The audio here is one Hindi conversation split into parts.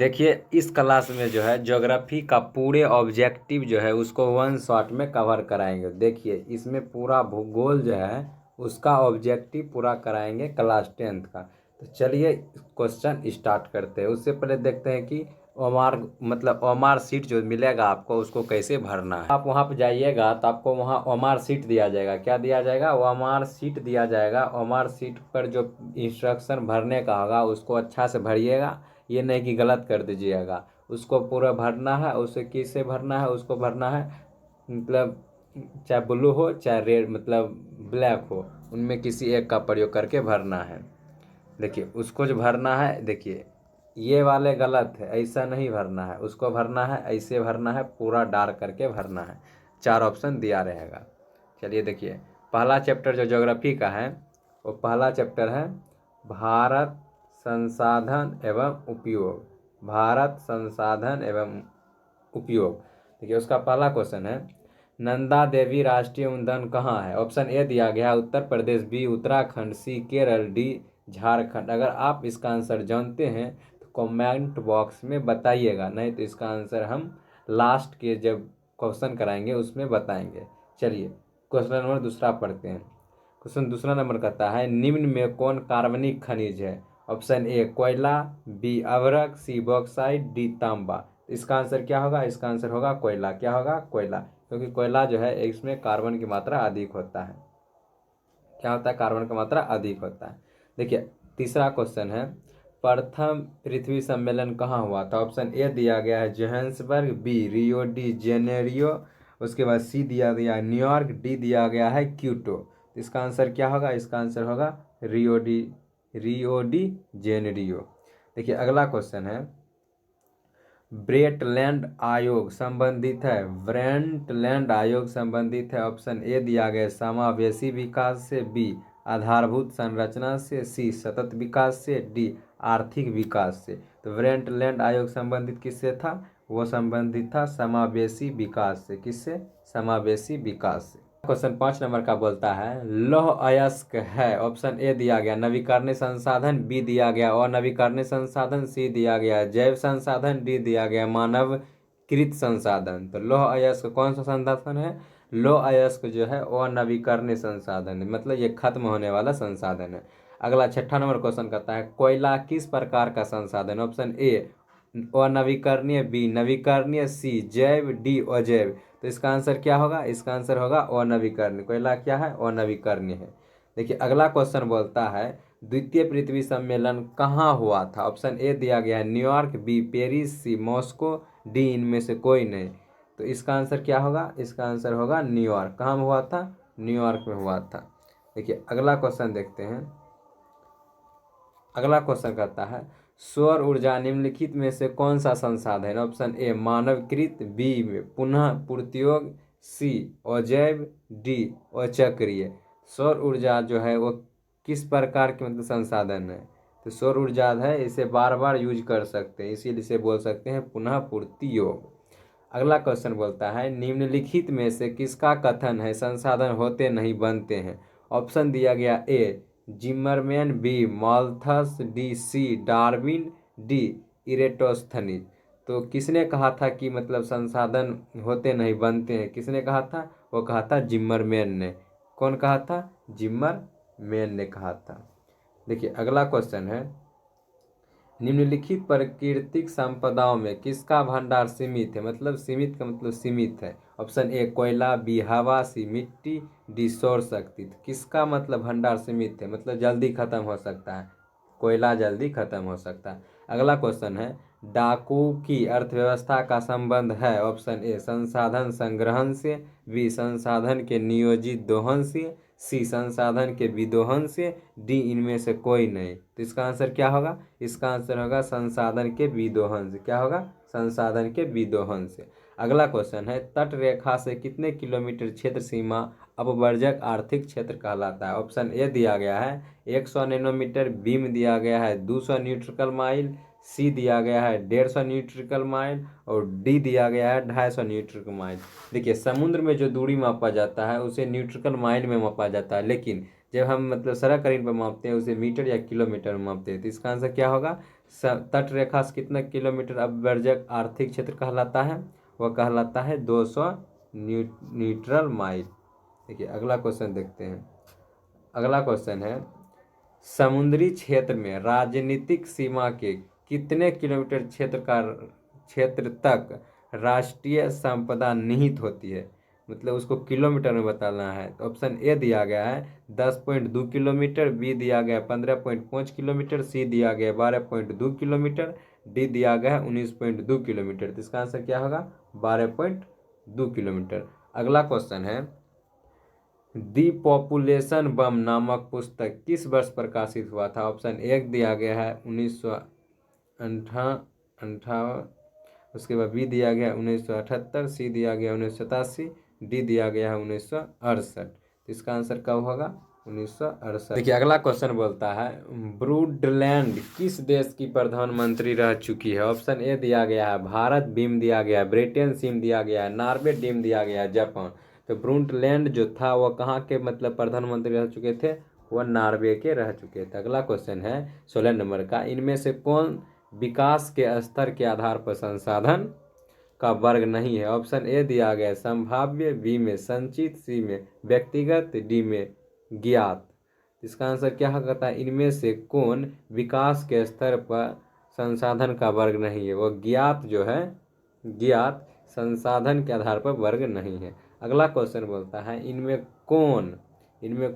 देखिए इस क्लास में जो है ज्योग्राफी का पूरे ऑब्जेक्टिव जो है उसको वन शॉट में कवर कराएंगे। देखिए इसमें पूरा भूगोल जो है उसका ऑब्जेक्टिव पूरा कराएंगे क्लास 10th का। तो चलिए क्वेश्चन स्टार्ट करते हैं। उससे पहले देखते हैं कि ओमार सीट जो मिलेगा आपको उसको कैसे भरना है। आप वहाँ पर जाइएगा तो आपको वहाँ ओमार सीट दिया जाएगा। क्या दिया जाएगा? ओमार सीट दिया जाएगा। ओमार सीट पर जो इंस्ट्रक्शन भरने का होगा उसको अच्छा से भरिएगा, ये नहीं कि गलत कर दीजिएगा। उसको पूरा भरना है। उसे किससे भरना है? उसको भरना है मतलब चाहे ब्लू हो चाहे रेड मतलब ब्लैक हो, उनमें किसी एक का प्रयोग करके भरना है। देखिए उसको जो भरना है, देखिए ये वाले गलत है, ऐसा नहीं भरना है। उसको भरना है ऐसे भरना है, पूरा डार्क करके भरना है। 4 ऑप्शन दिया रहेगा। चलिए देखिए पहला चैप्टर जो ज्योग्राफी का है वो पहला चैप्टर है भारत संसाधन एवं उपयोग। भारत संसाधन एवं उपयोग। देखिए उसका पहला क्वेश्चन है नंदा देवी राष्ट्रीय उद्यान कहाँ है? ऑप्शन ए दिया गया है उत्तर प्रदेश, बी उत्तराखंड, सी केरल, डी झारखंड। अगर आप इसका आंसर जानते हैं तो कमेंट बॉक्स में बताइएगा, नहीं तो इसका आंसर हम लास्ट के जब क्वेश्चन कराएंगे उसमें बताएंगे। चलिए क्वेश्चन नंबर दूसरा पढ़ते हैं। क्वेश्चन दूसरा नंबर कहता है निम्न में कौन कार्बनिक खनिज है? ऑप्शन ए कोयला, बी अभ्रक, सी बॉक्साइट, डी तांबा। इसका आंसर क्या होगा? इसका आंसर होगा कोयला। क्या होगा? कोयला, क्योंकि कोयला जो है इसमें कार्बन की मात्रा अधिक होता है। क्या होता है? कार्बन की मात्रा अधिक होता है। देखिए तीसरा क्वेश्चन है प्रथम पृथ्वी सम्मेलन कहाँ हुआ था? ऑप्शन ए दिया गया है Johannesburg, B Rio de Janeiro, उसके बाद सी दिया गया है न्यूयॉर्क, डी दिया गया है क्योटो। इसका आंसर क्या होगा? इसका आंसर होगा रियो डी जेनेरियो। देखिए अगला क्वेश्चन है ब्रेटलैंड आयोग संबंधित है। ब्रेटलैंड आयोग संबंधित है। ऑप्शन ए दिया गया समावेशी विकास से, बी आधारभूत संरचना से, सी सतत विकास से, डी आर्थिक विकास से। तो ब्रेटलैंड आयोग संबंधित किससे था? वो संबंधित था समावेशी विकास से। किससे? समावेशी विकास से। क्वेश्चन 5 नंबर का बोलता है लौह अयस्क है। ऑप्शन ए दिया गया नवीकरणीय संसाधन, बी दिया गया अनवीकरणीय संसाधन, सी दिया गया जैव संसाधन, डी दिया गया मानवकृत संसाधन। तो लौह अयस्क कौन सा संसाधन है? लौह अयस्क जो है अनवीकरणीय संसाधन है, मतलब ये खत्म होने वाला संसाधन है। अगला 6ठा नंबर क्वेश्चन कहता है कोयला किस प्रकार का संसाधन? ऑप्शन ए अनवीकरणीय, बी नवीकरणीय, सी जैव, डी अजैव। तो इसका आंसर क्या होगा? इसका आंसर होगा अनवीकरणीय। कोयला क्या है? अनवीकरणीय है। देखिए अगला क्वेश्चन बोलता है द्वितीय पृथ्वी सम्मेलन कहाँ हुआ था? ऑप्शन ए दिया गया है न्यूयॉर्क, बी पेरिस, सी मॉस्को, डी इनमें से कोई नहीं। तो इसका आंसर क्या होगा? इसका आंसर होगा न्यूयॉर्क। कहाँ हुआ था? न्यूयॉर्क में हुआ था। देखिए अगला क्वेश्चन देखते हैं। अगला क्वेश्चन कहता है सौर ऊर्जा निम्नलिखित में से कौन सा संसाधन? ऑप्शन ए मानवकृत, बी पुनः पूर्तियोग, सी अजैव, डी अचक्रीय। सौर ऊर्जा जो है वो किस प्रकार के मतलब संसाधन है? तो सौर ऊर्जा है इसे बार बार यूज कर सकते हैं, इसीलिए इसे बोल सकते हैं पुनः पूर्ति योग। अगला क्वेश्चन बोलता है निम्नलिखित में से किसका कथन है संसाधन होते नहीं बनते हैं? ऑप्शन दिया गया A Zimmerman, B Malthus, D C Darwin, D Eratosthenes. तो किसने कहा था कि मतलब संसाधन होते नहीं बनते हैं? किसने कहा था? वो कहा था जिमरमैन ने। कौन कहा था? जिमरमैन ने कहा था। देखिए अगला क्वेश्चन है निम्नलिखित प्राकृतिक संपदाओं में किसका भंडार सीमित है? मतलब सीमित का मतलब सीमित है। ऑप्शन ए कोयला, बी हवा, सी मिट्टी, डी सौर शक्ति। तो किसका मतलब भंडार सीमित है? मतलब जल्दी खत्म हो सकता है। कोयला जल्दी खत्म हो सकता है। अगला क्वेश्चन है डाकू की अर्थव्यवस्था का संबंध है। ऑप्शन ए संसाधन संग्रहण से, बी संसाधन के नियोजित दोहन से, सी संसाधन के विदोहन से, डी इनमें से कोई नहीं। तो इसका आंसर क्या होगा? इसका आंसर होगा संसाधन के विदोहन से। क्या होगा? संसाधन के विदोहन से। अगला क्वेश्चन है तट रेखा से कितने किलोमीटर क्षेत्र सीमा अपवर्जक आर्थिक क्षेत्र कहलाता है? ऑप्शन ए दिया गया है 100 नैनोमीटर, बी में दिया गया है 200 न्यूट्रिकल माइल, सी दिया गया है 150 न्यूट्रिकल माइल और डी दिया गया है 250 न्यूट्रिकल माइल। देखिए समुद्र में जो दूरी मापा जाता है उसे न्यूट्रिकल माइल में मापा जाता है, लेकिन जब हम मतलब सड़क करीब पर मापते हैं उसे मीटर या किलोमीटर में मापते हैं। तो इसका आंसर क्या होगा? तट रेखा से कितना किलोमीटर अपवर्जक आर्थिक क्षेत्र कहलाता है? वह कहलाता है 200 न्यूट्रल माइल। देखिए अगला क्वेश्चन देखते हैं। अगला क्वेश्चन है, समुद्री क्षेत्र में राजनीतिक सीमा के कितने किलोमीटर क्षेत्र तक राष्ट्रीय संपदा निहित होती है? मतलब उसको किलोमीटर में बताना है। तो ऑप्शन ए दिया गया है 10.2 किलोमीटर, बी दिया गया है 15.5 किलोमीटर, सी दिया गया है 12.2 किलोमीटर, डी दिया गया है 19.2 किलोमीटर। तो इसका आंसर क्या होगा? 12.2 किलोमीटर। अगला क्वेश्चन है, दी पॉपुलेशन बम नामक पुस्तक किस वर्ष प्रकाशित हुआ था? ऑप्शन एक दिया गया है 1958, उसके बाद बी दिया गया 1978, सी दिया गया 1987, डी दिया गया है 1968। तो इसका आंसर कब होगा? 1968। देखिए अगला क्वेश्चन बोलता है, ब्रूडलैंड किस देश की प्रधानमंत्री रह चुकी है? ऑप्शन ए दिया गया है भारत, बीम दिया गया है ब्रिटेन, सीम दिया गया है नॉर्वे, डीम दिया गया है जापान। तो ब्रूडलैंड जो था वह कहाँ के मतलब प्रधानमंत्री रह चुके थे? वह नॉर्वे के रह चुके थे। अगला क्वेश्चन है 16 नंबर का, इनमें से कौन विकास के स्तर के आधार पर संसाधन का वर्ग नहीं है? ऑप्शन ए दिया गया संभाव्य, बी में संचित, सी में व्यक्तिगत, डी में ज्ञात। इसका आंसर क्या होता है? इनमें से कौन विकास के स्तर पर संसाधन का वर्ग नहीं है? वो ज्ञात जो है, ज्ञात संसाधन के आधार पर वर्ग नहीं है। अगला क्वेश्चन बोलता है, इनमें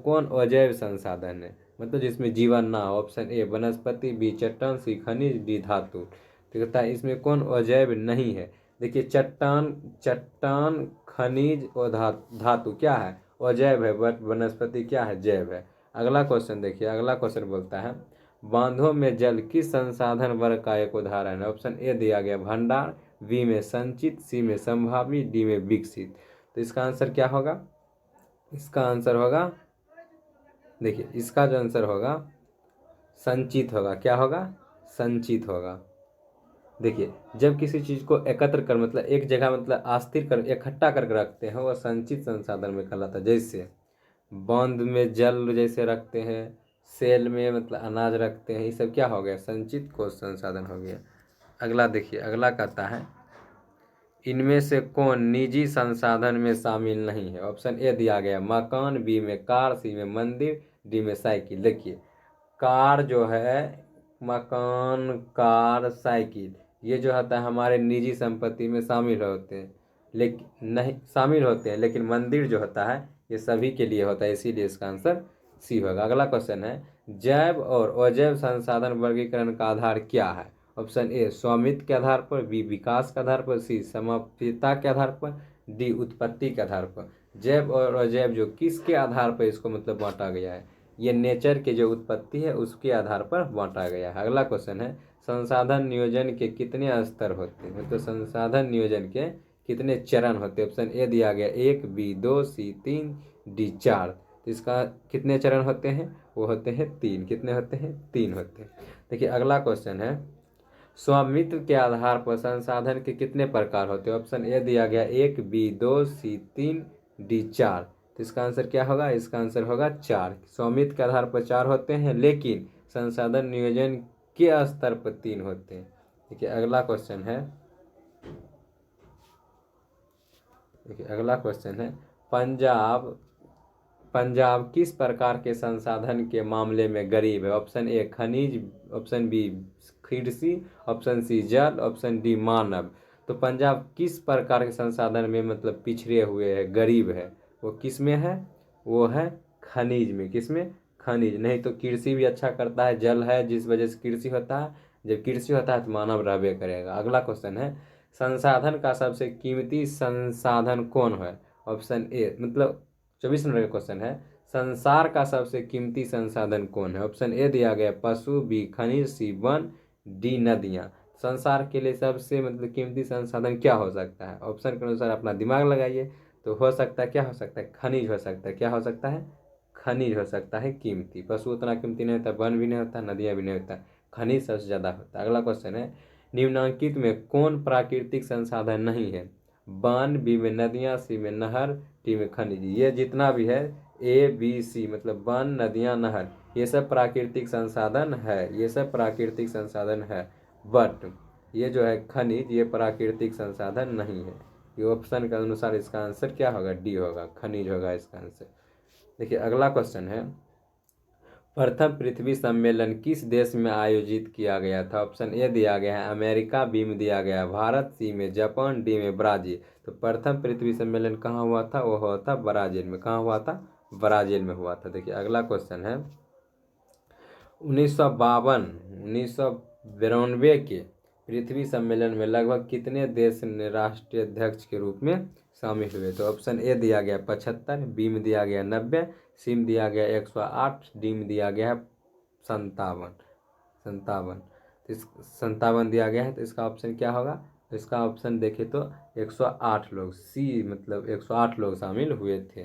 कौन अजैव संसाधन है? मतलब जिसमें जीवन ना हो। ऑप्शन ए वनस्पति, बी चट्टान, सी खनिज, डी धातु। तो कहता है इसमें कौन अजैव नहीं है? देखिए चट्टान खनिज और धातु क्या है? अजैव है, बट वनस्पति क्या है? जैव है। अगला क्वेश्चन देखिए, अगला क्वेश्चन बोलता है, बांधों में जल किस संसाधन वर्ग का एक उदाहरण है? ऑप्शन ए दिया गया भंडार, बी में संचित, सी में संभावी, डी में विकसित। तो इसका आंसर क्या होगा? इसका आंसर होगा, देखिए इसका जो आंसर होगा संचित होगा। क्या होगा? संचित होगा। देखिए जब किसी चीज़ को एकत्र कर मतलब एक जगह मतलब अस्थिर कर इकट्ठा करके रखते हैं वह संचित संसाधन में कहलाता है। जैसे बांध में जल जैसे रखते हैं, सेल में मतलब अनाज रखते हैं, ये सब क्या हो गया? संचित कोश संसाधन हो गया। अगला देखिए, अगला कहता है, इनमें से कौन निजी संसाधन में शामिल नहीं है? ऑप्शन ए दिया गया मकान, बी में कार, सी में मंदिर, डी में साइकिल। देखिए कार जो है, मकान, कार, साइकिल, ये जो होता है हमारे निजी संपत्ति में शामिल होते हैं, लेकिन नहीं शामिल होते हैं, लेकिन मंदिर जो होता है ये सभी के लिए होता है, इसीलिए इसका आंसर सी होगा। अगला क्वेश्चन है, जैव और अजैव संसाधन वर्गीकरण का आधार क्या है? ऑप्शन ए स्वामित्व के आधार पर, बी विकास के आधार पर, सी समाप्यता के आधार पर, डी उत्पत्ति के आधार पर। जैव और अजैव जो किसके आधार पर इसको मतलब बांटा गया है? ये नेचर के जो उत्पत्ति है उसके आधार पर बांटा गया है। अगला क्वेश्चन है, संसाधन नियोजन के कितने स्तर होते हैं? मतलब संसाधन नियोजन के कितने चरण होते हैं? ऑप्शन ए दिया गया 1, बी 2, सी 3, डी 4। तो इसका कितने चरण होते हैं? वो होते हैं 3। कितने होते हैं? 3 होते हैं। देखिए अगला क्वेश्चन है, स्वामित्व के आधार पर संसाधन के कितने प्रकार होते हैं? ऑप्शन ए दिया गया 1, बी 2, सी 3, डी 4। तो इसका आंसर क्या होगा? इसका आंसर होगा 4। स्वामित्व के आधार पर 4 होते हैं, लेकिन संसाधन नियोजन के स्तर पर 3 होते हैं। देखिए अगला क्वेश्चन है, देखिए अगला क्वेश्चन है, पंजाब किस प्रकार के संसाधन के मामले में गरीब है? ऑप्शन ए खनिज, ऑप्शन बी कृषि, ऑप्शन सी जल, ऑप्शन डी मानव। तो पंजाब किस प्रकार के संसाधन में मतलब पिछड़े हुए है, गरीब है? वो किस में है? वो है खनिज में। किस में? खनिज। नहीं तो कृषि भी अच्छा करता है, जल है जिस वजह से कृषि होता है, जब कृषि होता है तो मानव रहबे करेगा। अगला क्वेश्चन है, संसाधन का सबसे कीमती संसाधन कौन है? ऑप्शन ए मतलब 24 नंबर का क्वेश्चन है, संसार का सबसे कीमती संसाधन कौन है? ऑप्शन ए दिया गया पशु, बी खनिज, सी वन, डी नदियाँ। संसार के लिए सबसे मतलब कीमती संसाधन क्या हो सकता है? ऑप्शन के अनुसार अपना दिमाग लगाइए। तो हो सकता है, क्या हो सकता है? खनिज हो सकता है। क्या हो सकता है? खनिज हो सकता है कीमती। पशु उतना कीमती नहीं होता, वन भी नहीं होता, नदियाँ भी नहीं होता, खनिज सबसे ज़्यादा होता है। अगला क्वेश्चन है, निम्नलिखित में कौन प्राकृतिक संसाधन नहीं है? वन, बी में नदियाँ, सी में नहर, डी में खनिज। ये जितना भी है ए बी सी मतलब वन, नदियाँ, नहर, ये सब प्राकृतिक संसाधन है, ये सब प्राकृतिक संसाधन है, बट ये जो है खनिज, ये प्राकृतिक संसाधन नहीं है। ये ऑप्शन के अनुसार इसका आंसर क्या होगा? डी होगा, खनिज होगा इसका आंसर। देखिए अगला क्वेश्चन है, प्रथम पृथ्वी सम्मेलन किस देश में आयोजित किया गया था? ऑप्शन ए दिया गया है अमेरिका, बी में दिया गया है भारत, सी में जापान, डी में ब्राजील। तो प्रथम पृथ्वी सम्मेलन कहाँ हुआ था? वो हुआ था ब्राजील में। कहाँ हुआ था? ब्राजील में हुआ था। देखिए अगला क्वेश्चन है, 1992 के पृथ्वी सम्मेलन में लगभग कितने देश ने राष्ट्रीय अध्यक्ष के रूप में शामिल हुए? तो ऑप्शन ए दिया गया 75, बी में दिया गया 90, सी में दिया गया 108, डी में दिया गया है 57। तो इस 57 दिया गया है, तो इसका ऑप्शन क्या होगा? तो इसका ऑप्शन देखें तो 108 लोग, सी मतलब 108 लोग शामिल हुए थे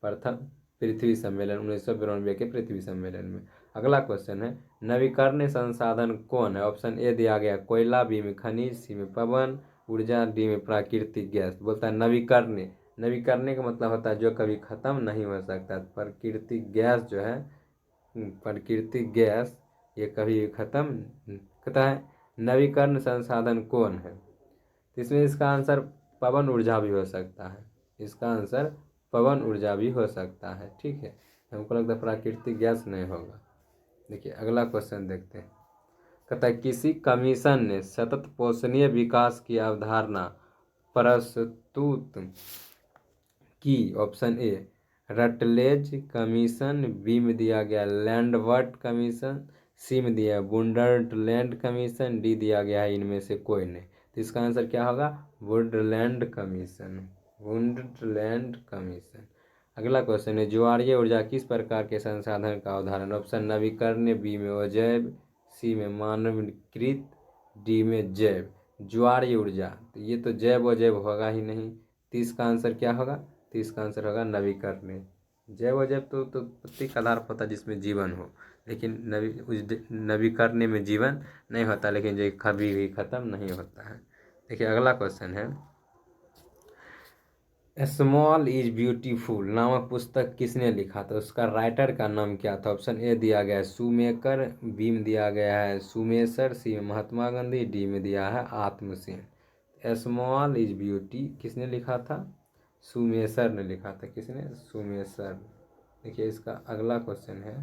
प्रथम पृथ्वी सम्मेलन 1992 के पृथ्वी सम्मेलन में। अगला क्वेश्चन है, नवीकरणीय संसाधन कौन है? ऑप्शन ए दिया गया कोयला, बी में खनिज, सी में पवन ऊर्जा, डी में प्राकृतिक गैस। बोलता है नवीकरणीय। नवीकरणीय का मतलब होता है जो कभी खत्म नहीं हो सकता। प्राकृतिक गैस जो है, प्राकृतिक गैस ये कभी खत्म कहता है। नवीकरण संसाधन कौन है? तो इसमें इसका आंसर पवन ऊर्जा भी हो सकता है। इसका आंसर पवन ऊर्जा भी हो सकता है। ठीक है, हमको लगता है प्राकृतिक गैस नहीं होगा। देखिए अगला क्वेश्चन देखते हैं, कहता है किसी कमीशन ने सतत पोषणीय विकास की अवधारणा प्रस्तुत की? Option A Rutledge commission, B में दिया गया लैंडवर्ट कमीशन, सी में दिया वुंडरलैंड कमीशन, डी दिया गया है इनमें से कोई नहीं। तो इसका आंसर क्या होगा? वुंडरलैंड कमीशन, वुंडरलैंड कमीशन। अगला क्वेश्चन है, ज्वारीय ऊर्जा किस प्रकार के संसाधन का उदाहरण? ऑप्शन नवीकरणीय, बी में अजैव, सी में मानवीकृत, डी में जैव। ज्वारीय ऊर्जा, तो ये तो जैव अजैव होगा ही नहीं। तो इसका आंसर क्या होगा? तो इसका आंसर होगा नवीकरणीय। जैव अजैव तो प्रत्येक आधार होता है जिसमें जीवन हो, लेकिन नवीकरणीय में जीवन नहीं होता, लेकिन जो कभी भी खत्म नहीं होता है। देखिए अगला क्वेश्चन है, स्मॉल इज ब्यूटीफुल नामक पुस्तक किसने लिखा था? उसका राइटर का नाम क्या था? ऑप्शन ए दिया गया है शूमेकर, बी में दिया गया है सुमेसर, सी में महात्मा गांधी, डी में दिया है आत्मसेन। स्मॉल इज ब्यूटी किसने लिखा था? सुमेसर ने लिखा था। किसने? सुमेसर। देखिए इसका अगला क्वेश्चन है,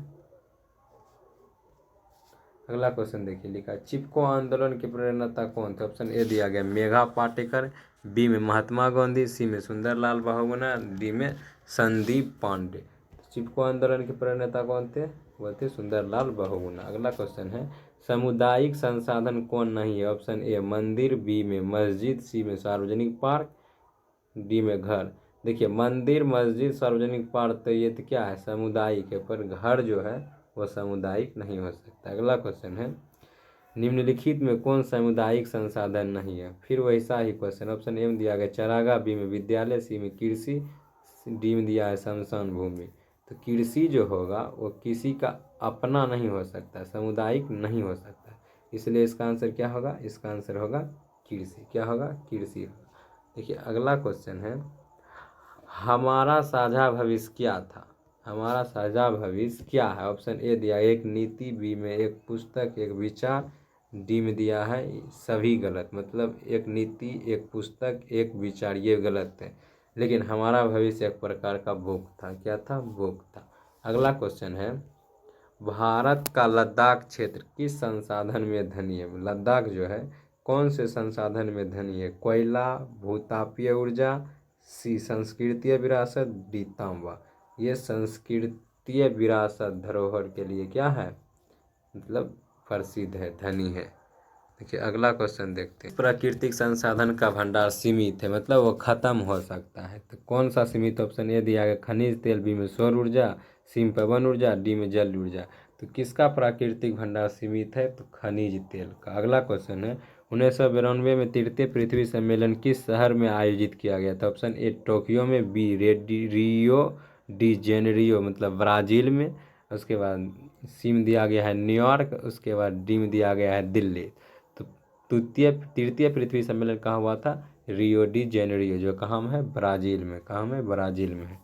अगला क्वेश्चन देखिए लिखा है, चिपको आंदोलन के प्रेरणाता कौन थे? ऑप्शन ए दिया गया मेघा पाटेकर, बी में महात्मा गांधी, सी में सुंदरलाल बहुगुणा, डी में संदीप पांडे। चिपको आंदोलन के प्रेरणाता कौन थे? वो थे सुंदरलाल बहुगुणा। अगला क्वेश्चन है, सामुदायिक संसाधन कौन नहीं है? ऑप्शन ए मंदिर, बी में मस्जिद, सी में सार्वजनिक पार्क, डी में घर। देखिए मंदिर, मस्जिद, सार्वजनिक पार्क तो ये तो क्या है? सामुदायिक है, पर घर जो है वो सामुदायिक नहीं हो सकता। अगला क्वेश्चन है, निम्नलिखित में कौन सामुदायिक संसाधन नहीं है? फिर वैसा ही क्वेश्चन। ऑप्शन ए में दिया गया चारागाह, बी में विद्यालय, सी में कृषि, डी में दिया है शमशान भूमि। तो कृषि जो होगा वो किसी का अपना नहीं हो सकता, सामुदायिक नहीं हो सकता, इसलिए इसका आंसर क्या होगा? इसका आंसर होगा कृषि। क्या होगा? कृषि होगा। देखिए अगला क्वेश्चन है, हमारा साझा भविष्य क्या था? हमारा साझा भविष्य क्या है? ऑप्शन ए दिया एक नीति, बी में एक पुस्तक, एक विचार, डी में दिया है सभी गलत। मतलब एक नीति, एक पुस्तक, एक विचार, ये गलत है, लेकिन हमारा भविष्य एक प्रकार का बुक था। क्या था? बुक था। अगला क्वेश्चन है, भारत का लद्दाख क्षेत्र किस संसाधन में धनी है? लद्दाख जो है कौन से संसाधन में धनी है? कोयला, भूतापीय ऊर्जा, सी संस्कृतीय विरासत, डी तांबा। ये संस्कृतीय विरासत धरोहर के लिए क्या है? मतलब प्रसिद्ध है, धनी है। देखिए अगला क्वेश्चन देखते हैं, प्राकृतिक संसाधन का भंडार सीमित है, मतलब वो खत्म हो सकता है, तो कौन सा सीमित? ऑप्शन ए दिया गया खनिज तेल, बी में सौर ऊर्जा, सी में पवन ऊर्जा, डी में जल ऊर्जा। तो किसका प्राकृतिक भंडार सीमित है? तो खनिज तेल का। अगला क्वेश्चन है, 1992 में तृतीय पृथ्वी सम्मेलन किस शहर में आयोजित किया गया था? ऑप्शन ए टोक्यो में, बी रियो डी जेनेरियो मतलब ब्राज़ील में, उसके बाद सी में दिया गया है न्यूयॉर्क, उसके बाद डी में दिया गया है दिल्ली। तो तृतीय पृथ्वी सम्मेलन कहाँ हुआ था? रियो डी जेनेरियो, जो कहाँ है? ब्राज़ील में। कहाँ है? ब्राज़ील में है।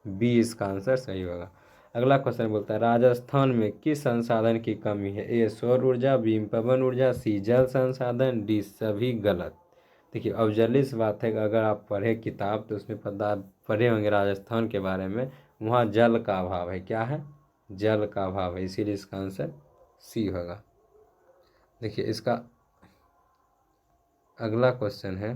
बी इसका आंसर सही होगा। अगला क्वेश्चन बोलता है राजस्थान में किस संसाधन की कमी है? ए सौर ऊर्जा, बी पवन ऊर्जा, सी जल संसाधन, डी सभी गलत। देखिए अब जल्दी बात है कि अगर आप पढ़े किताब तो उसमें पता पढ़े होंगे राजस्थान के बारे में, वहाँ जल का अभाव है। क्या है? जल का अभाव है, इसीलिए इसका आंसर सी होगा। देखिए इसका अगला क्वेश्चन है,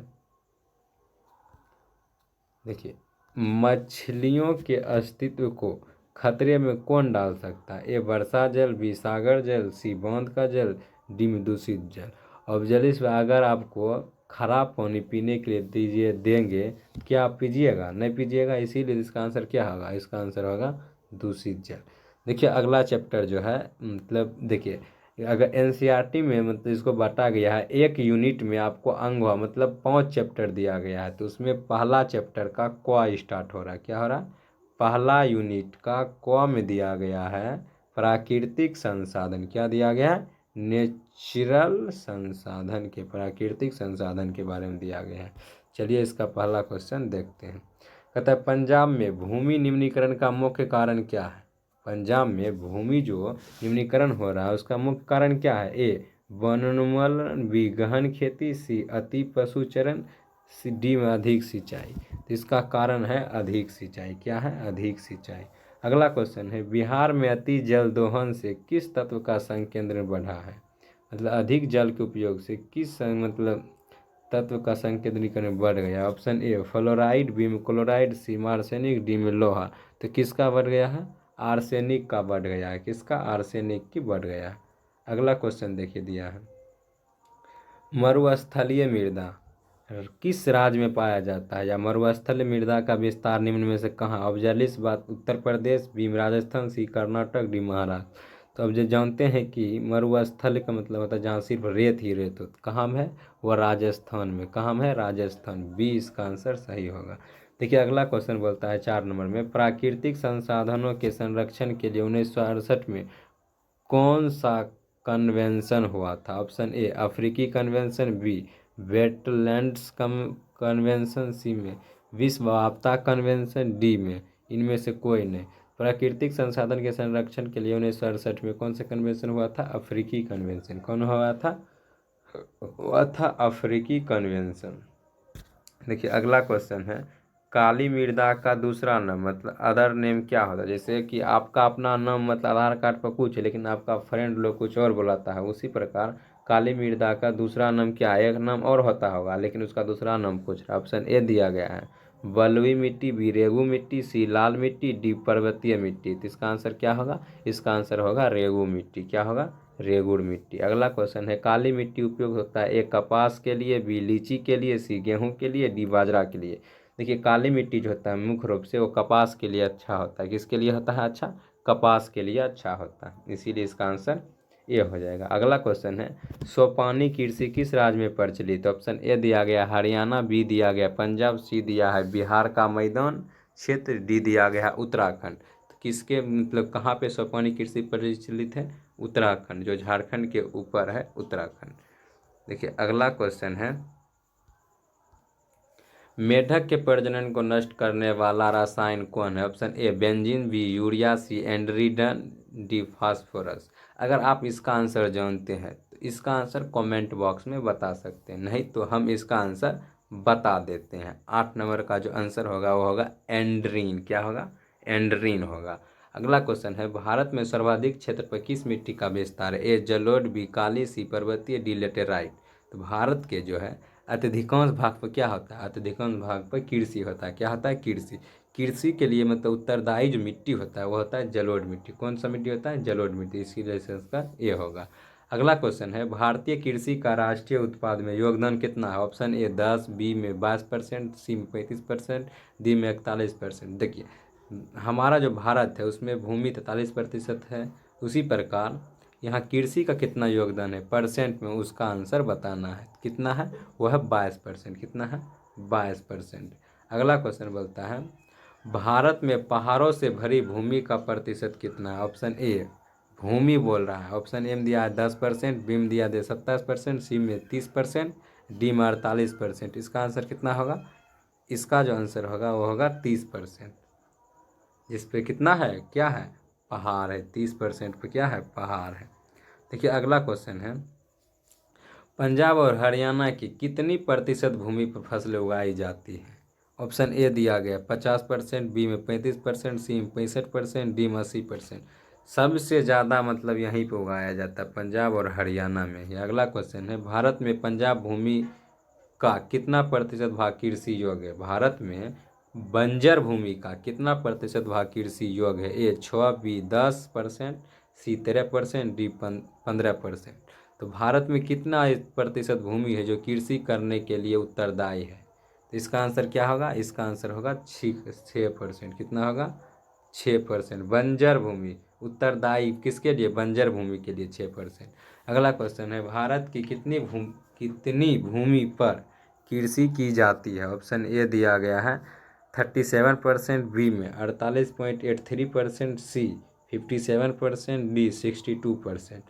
देखिए मछलियों के अस्तित्व को खतरे में कौन डाल सकता है? ए वर्षा जल, बी सागर जल, सी बांध का जल, डी में दूषित जल। अब जल्दी से अगर आपको खराब पानी पीने के लिए देंगे, क्या आप पीजिएगा? नहीं पीजिएगा, इसीलिए इसका आंसर क्या होगा? इसका आंसर होगा दूषित जल। देखिए अगला चैप्टर जो है, मतलब देखिए अगर एनसीईआरटी में मतलब इसको बांटा गया है, एक यूनिट में आपको अंग हुआ मतलब 5 चैप्टर दिया गया है, तो उसमें पहला चैप्टर का क स्टार्ट हो रहा है। क्या हो रहा है? पहला यूनिट का क में दिया गया है प्राकृतिक संसाधन। क्या दिया गया है? नेचुरल संसाधन के, प्राकृतिक संसाधन के बारे में दिया गया है। चलिए इसका पहला क्वेश्चन देखते हैं। कहता है पंजाब में भूमि निम्नीकरण का मुख्य कारण क्या है? पंजाब में भूमि जो निम्नीकरण हो रहा है उसका मुख्य कारण क्या है? ए वनोन्मूलन, बी गहन खेती, सी अति पशुचरण, सी डी में अधिक सिंचाई। तो इसका कारण है अधिक सिंचाई। क्या है? अधिक सिंचाई। अगला क्वेश्चन है बिहार में अति जल दोहन से किस तत्व का संकेंद्रण बढ़ा है? मतलब अधिक जल के उपयोग से किस मतलब तत्व का संकेंद्रीकरण बढ़ गया? ऑप्शन ए फ्लोराइड, बी में क्लोराइड, सी में आर्सेनिक, डी में लोहा। तो किसका बढ़ गया है? आर्सेनिक का बढ़ गया है। किसका? आर्सेनिक की बढ़ गया है। अगला क्वेश्चन देखिए दिया है मरुस्थलीय मृदा किस राज्य में पाया जाता है? या मरुस्थलीय मृदा का विस्तार निम्न में से कहाँ? अब जल्दी बात उत्तर प्रदेश, बी राजस्थान, सी कर्नाटक, डी महाराष्ट्र। तो अब जो जानते हैं कि मरुस्थल का मतलब होता है जहाँ सिर्फ रेत ही रेत हो, कहाँ में है? वह राजस्थान में। कहाँ में है? राजस्थान। बी इसका आंसर सही होगा। देखिए अगला क्वेश्चन बोलता है 4 नंबर में प्राकृतिक संसाधनों के संरक्षण के लिए 1968 में कौन सा कन्वेंशन हुआ था? ऑप्शन ए अफ्रीकी कन्वेंशन, बी वेटलैंड्स कन्वेंशन, सी में विश्व आपदा कन्वेंशन, डी में इनमें से कोई नहीं। प्राकृतिक संसाधन के संरक्षण के लिए 1968 में कौन सा कन्वेंशन हुआ था? अफ्रीकी कन्वेंशन। कौन हुआ था? हुआ था अफ्रीकी कन्वेंशन। देखिए अगला क्वेश्चन है काली मृदा का दूसरा नाम मतलब अदर नेम क्या होता है? जैसे कि आपका अपना नाम मतलब आधार कार्ड पर कुछ है लेकिन आपका फ्रेंड लोग कुछ और बुलाता है, उसी प्रकार काली मृदा का दूसरा नाम क्या है? एक नाम और होता होगा लेकिन उसका दूसरा नाम पूछ रहा है। ऑप्शन ए दिया गया है बलुई मिट्टी, बी रेगू मिट्टी, सी लाल मिट्टी, डी पर्वतीय मिट्टी। तो इसका आंसर क्या होगा? इसका आंसर होगा रेगू मिट्टी। क्या होगा? रेगुड़ मिट्टी। अगला क्वेश्चन है काली मिट्टी उपयोग होता है ए कपास के लिए, बी लीची के लिए, सी गेहूं के लिए, डी बाजरा के लिए। देखिए काली मिट्टी जो होता है मुख्य रूप से वो कपास के लिए अच्छा होता है। किसके लिए होता है अच्छा? कपास के लिए अच्छा होता है, इसीलिए इसका आंसर ए हो जाएगा। अगला क्वेश्चन है सोपानी कृषि किस राज्य में प्रचलित? ऑप्शन ए दिया गया हरियाणा, बी दिया गया पंजाब, सी दिया है बिहार का मैदान क्षेत्र, डी दिया गया है उत्तराखंड। तो किसके मतलब कहाँ पे सोपानी कृषि प्रचलित है? उत्तराखंड, जो झारखंड के ऊपर है उत्तराखंड। देखिए अगला क्वेश्चन है मेढक के प्रजनन को नष्ट करने वाला रसायन कौन है? Option A benzene, B urea, C एंड्रीडन, डी फास्फोरस। अगर आप इसका आंसर जानते हैं तो इसका आंसर कमेंट बॉक्स में बता सकते हैं, नहीं तो हम इसका आंसर बता देते हैं। 8 नंबर का जो आंसर होगा वो होगा एंड्रीन। क्या होगा? एंड्रीन होगा। अगला क्वेश्चन है भारत में सर्वाधिक क्षेत्र पर किस मिट्टी का विस्तार है? ए जलोढ़, बी काली, सी पर्वतीय, डी लेटेराइट। तो भारत के जो है अत्यधिकांश भाग पर क्या होता है? अत्यधिकांश भाग पर कृषि होता है। क्या होता है? कृषि। कृषि के लिए मतलब उत्तरदायी जो मिट्टी होता है वो होता है जलोढ़ मिट्टी। कौन सा मिट्टी होता है? जलोढ़ मिट्टी। इसी वजह से उसका ये होगा। अगला क्वेश्चन है भारतीय कृषि का राष्ट्रीय उत्पाद में योगदान कितना है? ऑप्शन ए 10, बी में 22%, सी में 35%, डी में 41%। देखिए हमारा जो भारत है उसमें भूमि 43% है, उसी प्रकार यहाँ कृषि का कितना योगदान है परसेंट में, उसका आंसर बताना है। कितना है? वह है 22%। कितना है? 22%। अगला क्वेश्चन बोलता है भारत में पहाड़ों से भरी भूमि का प्रतिशत कितना है? ऑप्शन ए भूमि बोल रहा है, ऑप्शन ए में दिया है 10%, बी में दिया है 27%, सी में 30%, डी में 48%। इसका आंसर कितना होगा? इसका जो आंसर होगा वो होगा 30%। जिस पे कितना है? क्या है? पहाड़ है, 30% पे क्या है, पहाड़ है। देखिए अगला क्वेश्चन है, पंजाब और हरियाणा की कितनी प्रतिशत भूमि पर फसलें उगाई जाती हैं। ऑप्शन ए दिया गया 50%, बी में 35%, सी में 65%, डी में 80%। सबसे ज़्यादा मतलब यहीं पे उगाया जाता है पंजाब और हरियाणा में ही। अगला क्वेश्चन है, भारत में पंजाब भूमि का कितना प्रतिशत भाग कृषि योग्य है। भारत में बंजर भूमि का कितना प्रतिशत भाग कृषि योग्य है। ए 6, बी 10%, सी 13%, डी 15%। तो भारत में कितना प्रतिशत भूमि है जो कृषि करने के लिए उत्तरदायी है। तो इसका आंसर क्या होगा, इसका आंसर होगा 6%। कितना होगा, 6%। बंजर भूमि उत्तरदायी किसके लिए, बंजर भूमि के लिए 6%। अगला क्वेश्चन है, भारत की कितनी भूमि पर कृषि की जाती है। ऑप्शन ए दिया गया है 37%, बी में 48.83%, सी 57%, डी 62%।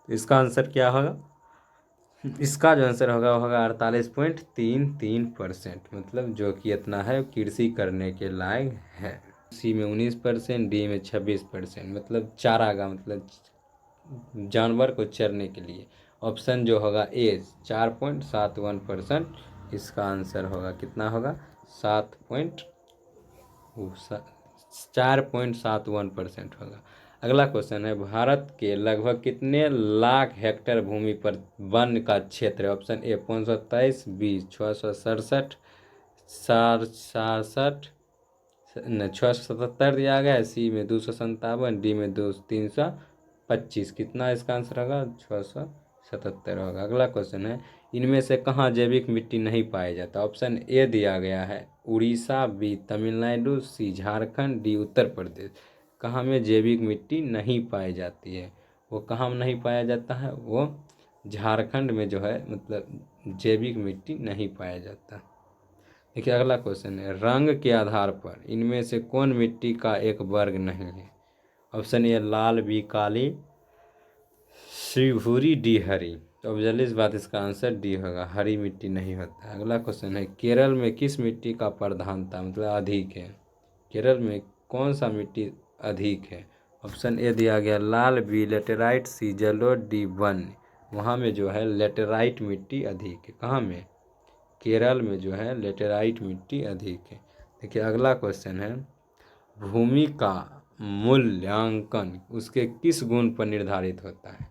तो इसका आंसर क्या होगा, इसका जो आंसर होगा वो होगा 48.33%, मतलब जो कि इतना है कृषि करने के लायक है। सी में 19%, डी में 26%, मतलब चारागाह, मतलब जानवर को चरने के लिए। ऑप्शन जो होगा ए 4.71%, इसका आंसर होगा कितना होगा, 4.71% होगा। अगला क्वेश्चन है, भारत के लगभग कितने लाख हेक्टेयर भूमि पर वन का क्षेत्र है। ऑप्शन ए 523, बी 667, 67, 677 दिया गया है, सी में 257, डी में 325। कितना इसका आंसर होगा, 677 होगा। अगला क्वेश्चन है, इनमें से कहाँ जैविक मिट्टी नहीं पाया जाता। ऑप्शन ए दिया गया है उड़ीसा, बी तमिलनाडु, सी झारखंड, डी उत्तर प्रदेश। कहाँ में जैविक मिट्टी नहीं पाई जाती है, वो कहाँ में नहीं पाया जाता है, वो झारखंड में जो है मतलब जैविक मिट्टी नहीं पाया जाता। देखिए अगला क्वेश्चन है, रंग के आधार पर इनमें से कौन मिट्टी का एक वर्ग नहीं है। ऑप्शन ए लाल, बी काली, सी भूरी, डी हरी। तो ऑब्वियस बात इसका आंसर डी होगा, हरी मिट्टी नहीं होता। अगला क्वेश्चन है, केरल में किस मिट्टी का प्रधानता मतलब अधिक है। केरल में कौन सा मिट्टी अधिक है। ऑप्शन ए दिया गया लाल, बी लेटेराइट, सी जलोढ़, डी वन्य। वहाँ में जो है लेटेराइट मिट्टी अधिक है। कहाँ में, केरल में जो है लेटेराइट मिट्टी अधिक है। देखिए अगला क्वेश्चन है, भूमि का मूल्यांकन उसके किस गुण पर निर्धारित होता है।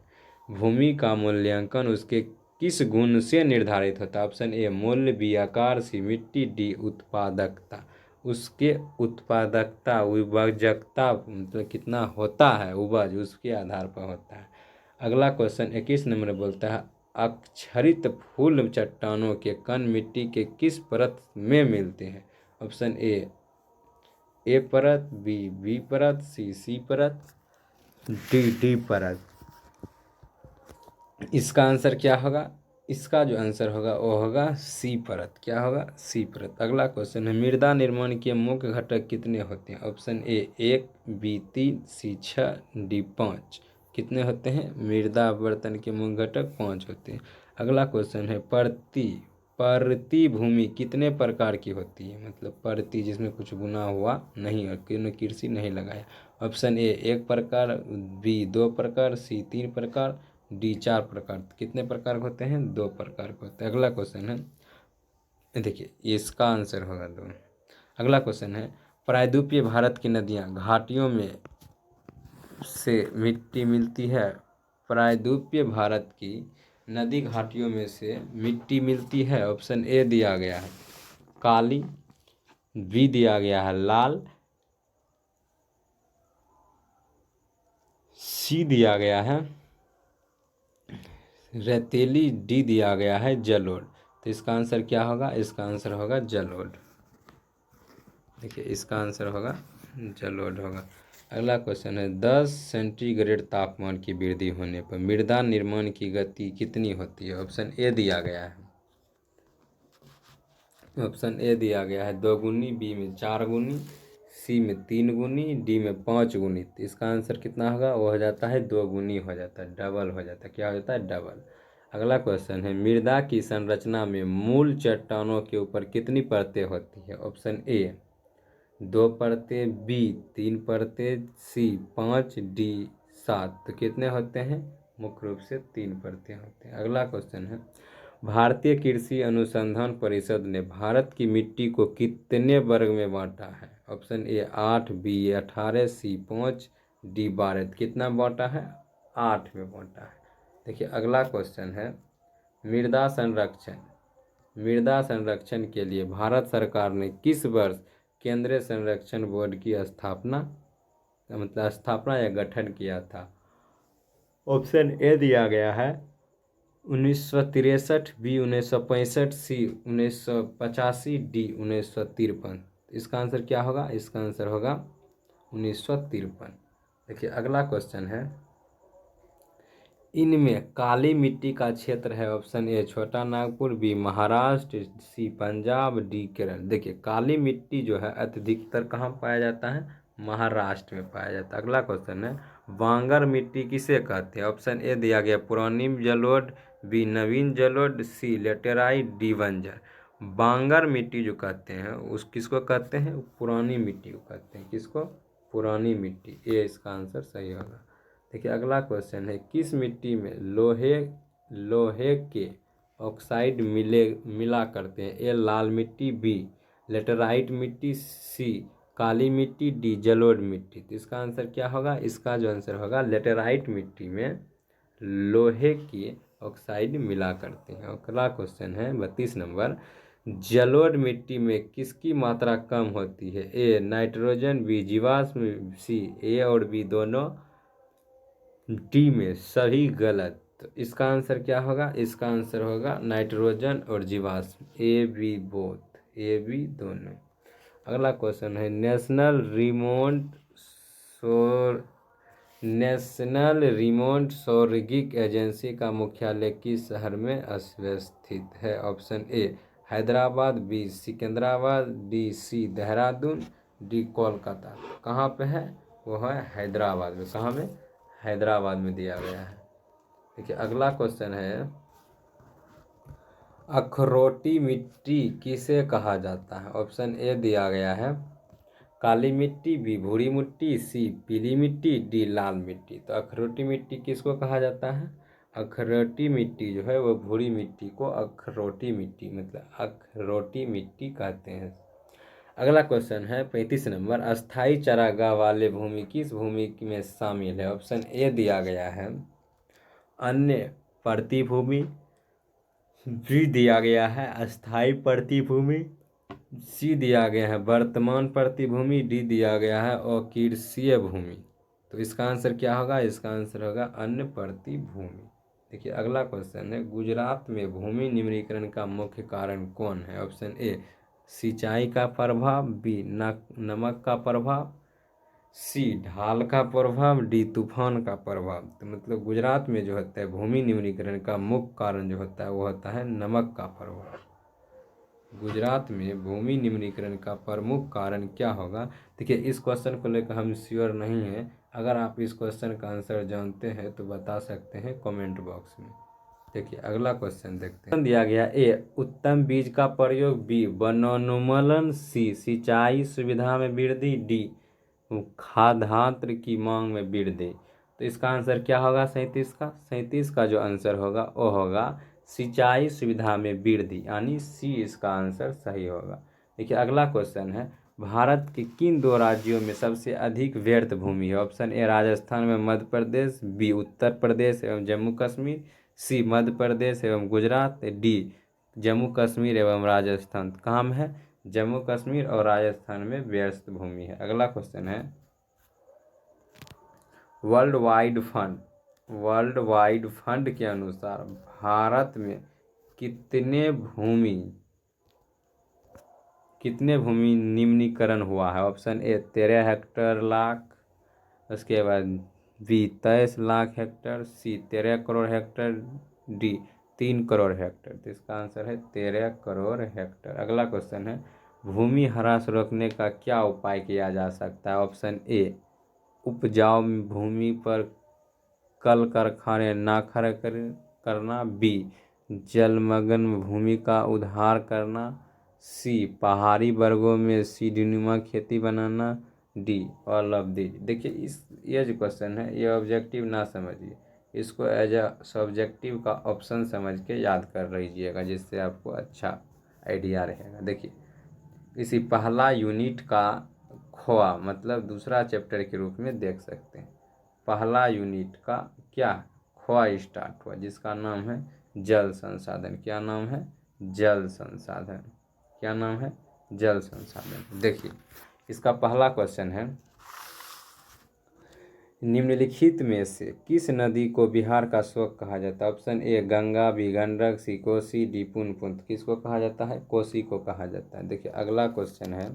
भूमि का मूल्यांकन उसके किस गुण से निर्धारित होता है। ऑप्शन ए मूल्य, बी आकार, सी मिट्टी, डी उत्पादकता। उसके उत्पादकता, उपजकता मतलब कितना होता है उपज, उसके आधार पर होता है। अगला क्वेश्चन 21 नंबर बोलता है, अक्षरित फूल चट्टानों के कण मिट्टी के किस परत में मिलते हैं। ऑप्शन ए परत, बी परत, सी परत, डी परत। इसका आंसर क्या होगा, इसका जो आंसर होगा वो होगा सी परत। क्या होगा, सी परत। अगला क्वेश्चन है, मृदा निर्माण के मुख्य घटक कितने होते हैं। Option A 1, B 3, C 6, D 5। कितने होते हैं, मृदा बर्तन के मुख्य घटक 5 होते हैं। अगला क्वेश्चन है, परती भूमि कितने प्रकार की होती है। मतलब परती जिसमें कुछ बुना हुआ नहीं और कृषि नहीं लगाया। ऑप्शन ए 1 प्रकार, बी 2 प्रकार, सी 3 प्रकार, डी 4 प्रकार। कितने प्रकार के होते हैं, 2 प्रकार के होते हैं। अगला क्वेश्चन है, देखिए इसका आंसर होगा 2। अगला क्वेश्चन है, प्रायद्वीपीय भारत की नदियाँ घाटियों में से मिट्टी मिलती है। प्रायद्वीपीय भारत की नदी घाटियों में से मिट्टी मिलती है। ऑप्शन ए दिया गया है काली, बी दिया गया है लाल, सी दिया गया है रेतीली, डी दिया गया है जलोढ़। तो इसका आंसर क्या होगा, इसका आंसर होगा जलोढ़। देखिए इसका आंसर होगा जलोढ़ होगा। अगला क्वेश्चन है, 10 सेंटीग्रेड तापमान की वृद्धि होने पर मृदा निर्माण की गति कितनी होती है। ऑप्शन ए दिया गया है, ऑप्शन ए दिया गया है 2 गुनी, बी में 4 गुनी, सी में 3 गुनी, डी में 5 गुनी। तो इसका आंसर कितना होगा, वो हो जाता है 2 गुनी हो जाता है, डबल हो जाता है। क्या हो जाता है, डबल। अगला क्वेश्चन है, मृदा की संरचना में मूल चट्टानों के ऊपर कितनी परतें होती है। ऑप्शन ए 2 परतें बी, 3 परतें सी, 5 डी, 7। तो कितने होते हैं? मुख्य रूप से 3 परतें होते हैं। अगला क्वेश्चन है, भारतीय कृषि अनुसंधान परिषद ने भारत की मिट्टी को कितने वर्ग में बांटा है? Option A 8, B 18, C 5, D 12। कितना बांटा है? 8 में बांटा है। देखिए अगला क्वेश्चन है, मृदा संरक्षण। मृदा संरक्षण के लिए भारत सरकार ने किस वर्ष केंद्रीय संरक्षण बोर्ड की स्थापना या गठन किया था? ऑप्शन ए दिया गया है 1963, बी 1965, सी 1985, डी 1953। इसका आंसर क्या होगा? इसका आंसर होगा 1953। देखिए अगला क्वेश्चन है, इनमें काली मिट्टी का क्षेत्र है। ऑप्शन ए छोटा नागपुर, बी महाराष्ट्र, सी पंजाब, डी केरल। देखिए काली मिट्टी जो है अधिकतर कहाँ पाया जाता है? महाराष्ट्र में पाया जाता है। अगला क्वेश्चन है, बांगर मिट्टी किसे कहते हैं? ऑप्शन ए दिया गया पुरानी जलोढ़, बी नवीन जलोढ़, सी लेटेराइट, डी बंजर। बांगर मिट्टी जो कहते हैं उस किसको कहते हैं? पुरानी मिट्टी को कहते हैं। किसको? पुरानी मिट्टी। ये इसका आंसर सही होगा। देखिए अगला क्वेश्चन है, किस मिट्टी में लोहे के ऑक्साइड मिला करते हैं? ए लाल मिट्टी, बी लेटेराइट मिट्टी, सी काली मिट्टी, डी जलोढ़ मिट्टी। तो इसका आंसर क्या होगा? इसका जो आंसर होगा लेटेराइट मिट्टी में लोहे की ऑक्साइड मिला करते हैं। अगला क्वेश्चन है 32 नंबर, जलोढ़ मिट्टी में किसकी मात्रा कम होती है? ए नाइट्रोजन, बी जीवाश्म, सी ए और बी दोनों, डी में सभी गलत। तो इसका आंसर क्या होगा? इसका आंसर होगा नाइट्रोजन और जीवाश्म, A B both, A B दोनों। अगला क्वेश्चन है, नेशनल रिमोट सौरगिक एजेंसी का मुख्यालय किस शहर में स्थित है? Option A Hyderabad, B Secunderabad, D C Dehradun, D Kolkata. कहाँ पे है? वो है हैदराबाद में। कहाँ में? हैदराबाद में दिया गया है। देखिए अगला क्वेश्चन है, अखरोटी मिट्टी किसे कहा जाता है? ऑप्शन ए दिया गया है काली मिट्टी, बी भूरी मिट्टी, सी पीली मिट्टी, डी लाल मिट्टी। तो अखरोटी मिट्टी किसको कहा जाता है? अखरोटी मिट्टी जो है वो भूरी मिट्टी को अखरोटी मिट्टी अखरोटी मिट्टी कहते हैं। अगला क्वेश्चन है 35 नंबर, अस्थाई चारागाह वाले भूमि किस भूमि में शामिल है? ऑप्शन ए दिया गया है अन्य प्रतिभूमि, बी दिया गया है अस्थाई प्रतिभूमि, सी दिया गया है वर्तमान प्रतिभूमि, डी दिया गया है अकीर्षीय भूमि। तो इसका आंसर क्या होगा? इसका आंसर होगा अन्य प्रतिभूमि। देखिए अगला क्वेश्चन है, गुजरात में भूमि निम्नीकरण का मुख्य कारण कौन है? ऑप्शन ए सिंचाई का प्रभाव, बी नमक का प्रभाव, सी ढाल का प्रभाव, डी तूफान का प्रभाव। तो मतलब गुजरात में जो होता है भूमि निम्नीकरण का मुख्य कारण जो होता है वो होता है नमक का प्रभाव। गुजरात में भूमि निम्नीकरण का प्रमुख कारण क्या होगा? देखिए इस क्वेश्चन को लेकर हम श्योर नहीं हैं। अगर आप इस क्वेश्चन का आंसर जानते हैं तो बता सकते हैं कमेंट बॉक्स में। देखिए अगला क्वेश्चन देखते हैं, दिया गया ए उत्तम बीज का प्रयोग, बी वनोन्मूलन, सी सिंचाई सुविधा में वृद्धि, डी खाद्यान्न की मांग में वृद्धि। तो इसका आंसर क्या होगा? 37 का 37 का जो आंसर होगा वो होगा सिंचाई सुविधा में वृद्धि, यानी सी इसका आंसर सही होगा। देखिए अगला क्वेश्चन है, भारत के किन 2 राज्यों में सबसे अधिक व्यर्थ भूमि है? ऑप्शन ए राजस्थान में मध्य प्रदेश, बी उत्तर प्रदेश एवं जम्मू कश्मीर, सी मध्य प्रदेश एवं गुजरात, डी जम्मू कश्मीर एवं राजस्थान। कहाँ में है? जम्मू कश्मीर और राजस्थान में व्यस्त भूमि है। अगला क्वेश्चन है, वर्ल्ड वाइड फंड के अनुसार भारत में कितने भूमि निम्नीकरण हुआ है? ऑप्शन ए 13 हेक्टेयर लाख, उसके बाद बी 23 लाख हेक्टेयर, सी 13 crore hectare, D 3 crore hectare. तो इसका आंसर है 13 करोड़ हेक्टेयर। अगला क्वेश्चन है, भूमि ह्रास रोकने का क्या उपाय किया जा सकता है? ऑप्शन ए उपजाऊ भूमि पर कल कारखाने ना खड़े करना, बी जलमग्न भूमि का उद्धार करना, सी पहाड़ी वर्गों में सीढ़ीनुमा खेती बनाना, डी ऑल ऑफ दी। देखिए ये जो क्वेश्चन है ये ऑब्जेक्टिव ना समझिए, इसको एज अ सब्जेक्टिव का ऑप्शन समझ के याद कर लीजिएगा, जिससे आपको अच्छा आइडिया रहेगा। देखिए इसी पहला यूनिट का खोआ मतलब दूसरा चैप्टर के रूप में देख सकते हैं। पहला यूनिट का क्या खोआ स्टार्ट हुआ, जिसका नाम है जल संसाधन। क्या नाम है? जल संसाधन। क्या नाम है? जल संसाधन। देखिए इसका पहला क्वेश्चन है, निम्नलिखित में से किस नदी को बिहार का शोक कहा जाता है? Option A Ganga, B Gandak, C Kosi, D Punpun. किसको कहा जाता है? कोसी को कहा जाता है। देखिए अगला क्वेश्चन है,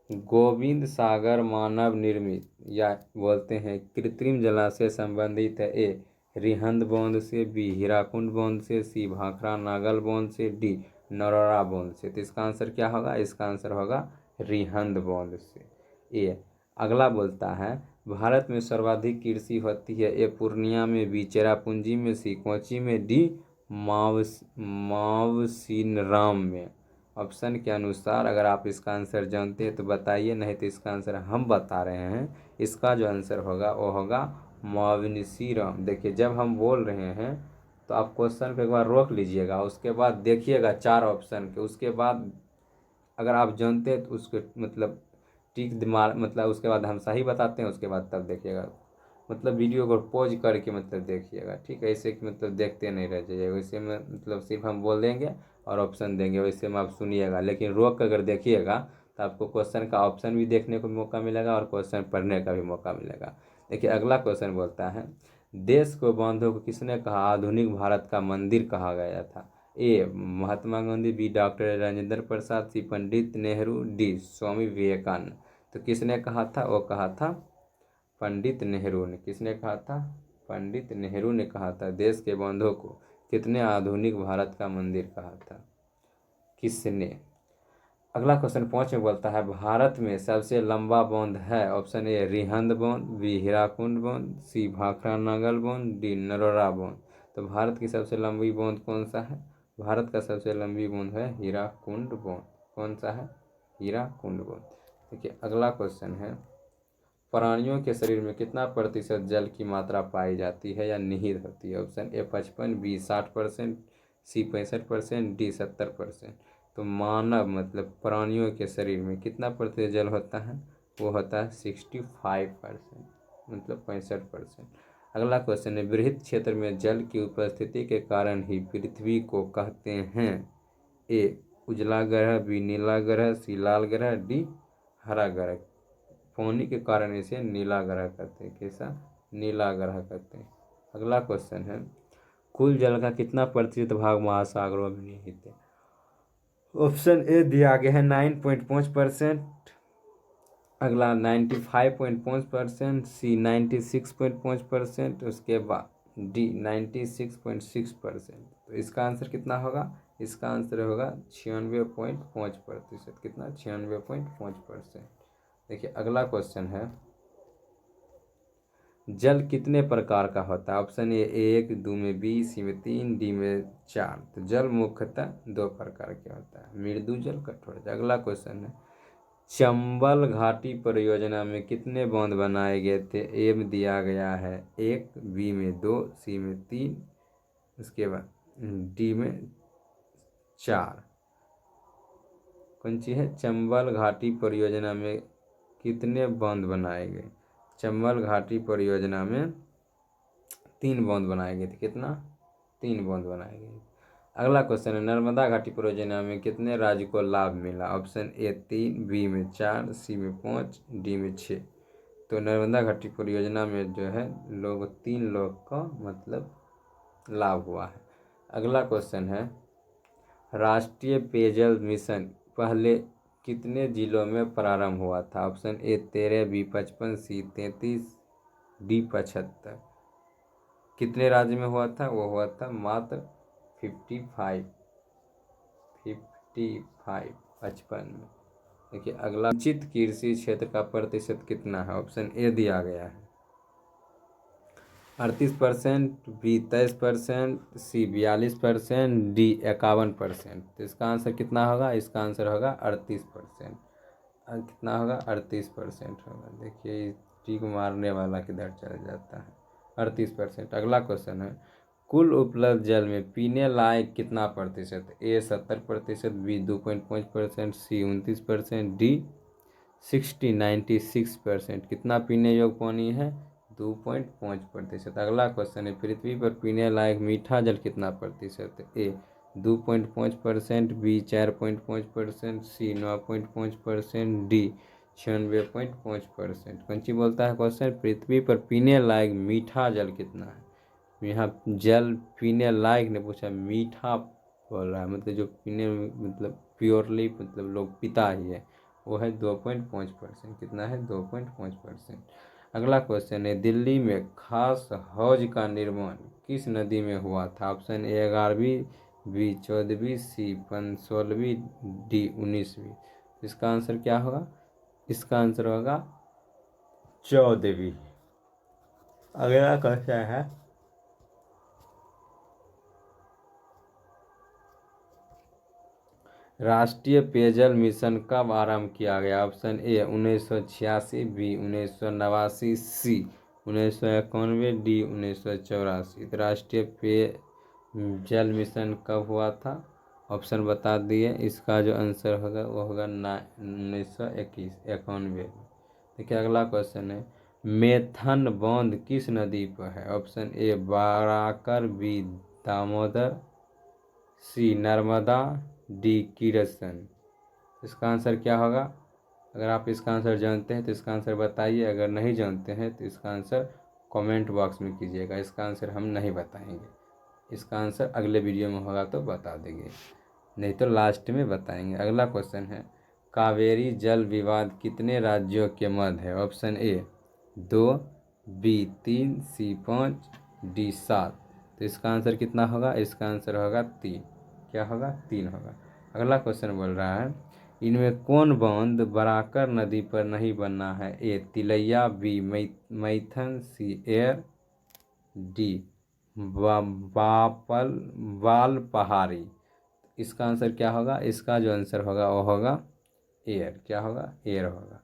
गोविंद सागर मानव निर्मित या बोलते हैं कृत्रिम जलाशय संबंधित है? ए रिहंद बांध से, बी हीराकुंड बांध से, सी भाखड़ा नागल बांध से, डी नरोरा बांध से। तो इसका आंसर क्या होगा? इसका आंसर होगा रिहंद बांध से। ए अगला बोलता है, भारत में सर्वाधिक कृषि होती है? ए पूर्णिया में, बी चेरापूंजी में, सी कोच्चि में, डी मावसीनराम में। ऑप्शन के अनुसार अगर आप इसका आंसर जानते हैं तो बताइए, नहीं तो इसका आंसर हम बता रहे हैं। इसका जो आंसर होगा वो होगा मावसीनराम। देखिए जब हम बोल रहे हैं तो आप क्वेश्चन को एक बार रोक लीजिएगा, उसके बाद देखिएगा चार ऑप्शन के, उसके बाद अगर आप जानते हैं तो उसके मतलब टिक दिमाग मतलब उसके बाद हम सही बताते हैं, उसके बाद तब देखिएगा, मतलब वीडियो को पॉज करके मतलब देखिएगा। ठीक है, ऐसे कि मतलब देखते नहीं रह जाइएगा, वैसे में मतलब सिर्फ हम बोल देंगे और ऑप्शन देंगे, वैसे में आप सुनिएगा, लेकिन रोक कर अगर देखिएगा तो आपको क्वेश्चन का ऑप्शन भी देखने को मौका मिलेगा और क्वेश्चन पढ़ने का भी मौका मिलेगा। देखिए अगला क्वेश्चन बोलता है, देश को बांधो को किसने कहा आधुनिक भारत का मंदिर कहा गया था? ए महात्मा गांधी, बी डॉक्टर राजेंद्र प्रसाद, सी पंडित नेहरू, डी स्वामी विवेकानंद। तो किसने कहा था? वो कहा था पंडित नेहरू ने। किसने कहा था? पंडित नेहरू ने कहा था देश के बांधों को कितने आधुनिक भारत का मंदिर कहा था? किसने? अगला क्वेश्चन 5 में बोलता है, भारत में सबसे लंबा बांध है? ऑप्शन ए रिहंद बांध, बी हीराकुंड बांध, सी भाखड़ा नागल बांध, डी नरोरा बांध। तो भारत की सबसे लंबी बांध कौन सा है? भारत का सबसे लंबी बांध है हीराकुंड बांध। कौन सा है? हीराकुंड बांध। देखिए अगला क्वेश्चन है, प्राणियों के शरीर में कितना प्रतिशत जल की मात्रा पाई जाती है या निहित होती है? Option A 55, B 60%, C 65%, D 70%। तो मानव मतलब प्राणियों के शरीर में कितना प्रतिशत जल होता है? वो होता है 65%, मतलब 65%। अगला क्वेश्चन है, बृहद क्षेत्र में जल की उपस्थिति के कारण ही पृथ्वी को कहते हैं? ए उजला ग्रह, बी नीला ग्रह, सी लाल ग्रह, डी हरा ग्रह। पानी के कारण इसे नीला ग्रह कहते हैं। कैसा? नीला ग्रह कहते हैं। अगला क्वेश्चन है, कुल जल का कितना प्रतिशत भाग महासागरों में निहित है? ऑप्शन ए दिया गया है 9.5%, अगला 95.5%, सी 96.5%, उसके बाद डी 96.6%। तो इसका आंसर कितना होगा? इसका आंसर होगा 96.5%। कितना? 96.5%। देखिए अगला क्वेश्चन है, जल कितने प्रकार का होता है? ऑप्शन ए 1, 2 में बी, सी में 3, डी में 4। तो जल मुख्यतः दो प्रकार के होता है, मृदु जल, कठोर जल। अगला क्वेश्चन है, चंबल घाटी परियोजना में कितने बांध बनाए गए थे? ए में दिया गया है 1, बी में 2, सी में 3, उसके बाद डी में 4। कौन सी है? चंबल घाटी परियोजना में कितने बांध बनाए गए? चंबल घाटी परियोजना में 3 बांध बनाए गए थे। कितना? 3 बांध बनाए गए। अगला क्वेश्चन है, नर्मदा घाटी परियोजना में कितने राज्य को लाभ मिला? ऑप्शन ए 3, बी में 4, सी में 5, डी में 6। तो नर्मदा घाटी परियोजना में जो है 3 लोग का मतलब लाभ हुआ है। अगला क्वेश्चन है, राष्ट्रीय पेयजल मिशन पहले कितने जिलों में प्रारंभ हुआ था? Option A 13, B 55, C 33, D 75। कितने राज्य में हुआ था? वो हुआ था मात्र 55, 55 में। देखिए अगला, उचित कृषि क्षेत्र का प्रतिशत कितना है? ऑप्शन ए दिया गया है 38%, बी 23%, सी 42%, डी 51%। तो इसका आंसर कितना होगा? इसका आंसर होगा 38%। कितना होगा? 38% होगा। देखिए टी को मारने वाला किधर चल जाता है। 38%। अगला क्वेश्चन है, कुल उपलब्ध जल में पीने लायक कितना प्रतिशत? ए 70%, बी 2.5%, सी 29%, डी 96%। कितना पीने योग्य पानी है? 2.5%। अगला क्वेश्चन है, पृथ्वी पर पीने लायक मीठा जल कितना प्रतिशत? ए 2.5%, बी 4.5%, सी 9.5%, डी 96.5%। कौन सी बोलता है क्वेश्चन? पृथ्वी पर पीने लायक मीठा जल कितना है? यहाँ जल पीने लायक ने पूछा, मीठा बोल रहा है, मतलब जो पीने मतलब प्योरली मतलब लोग पीता ही है, वो है 2.5%। कितना है? 2.5%। अगला क्वेश्चन है, दिल्ली में खास हौज का निर्माण किस नदी में हुआ था? ऑप्शन ए 11वीं, बी 14वीं, सी 16वीं, डी 19वीं। इसका आंसर क्या होगा? इसका आंसर होगा 14वीं। अगला क्वेश्चन है, राष्ट्रीय पेयजल मिशन कब आरंभ किया गया? Option A 1986, B 1989, C 1991, D 1984। तो राष्ट्रीय पेयजल मिशन कब हुआ था? ऑप्शन बता दिए। इसका जो आंसर होगा वो होगा 1991। देखिए अगला क्वेश्चन है, मेथन बांध किस नदी पर है? Option A Barakar, B Damodar, C Narmada, D कीरसन। इसका आंसर क्या होगा? अगर आप इसका आंसर जानते हैं तो इसका आंसर बताइए, अगर नहीं जानते हैं तो इसका आंसर कमेंट बॉक्स में कीजिएगा। इसका आंसर हम नहीं बताएंगे, इसका आंसर अगले वीडियो में होगा तो बता देंगे, नहीं तो लास्ट में बताएंगे। अगला क्वेश्चन है, कावेरी जल विवाद कितने राज्यों के मध्य है? Option A 2, B 3, C 5, D 7। तो इसका आंसर कितना होगा? इसका आंसर होगा 3। क्या होगा? 3 होगा। अगला क्वेश्चन बोल रहा है, इनमें कौन बांध बराकर नदी पर नहीं बना है? ए तिलैया, बी मैथन, सी एयर, डी बापल वाल पहाड़ी। इसका आंसर क्या होगा? इसका जो आंसर होगा वो होगा एयर। क्या होगा? एयर होगा।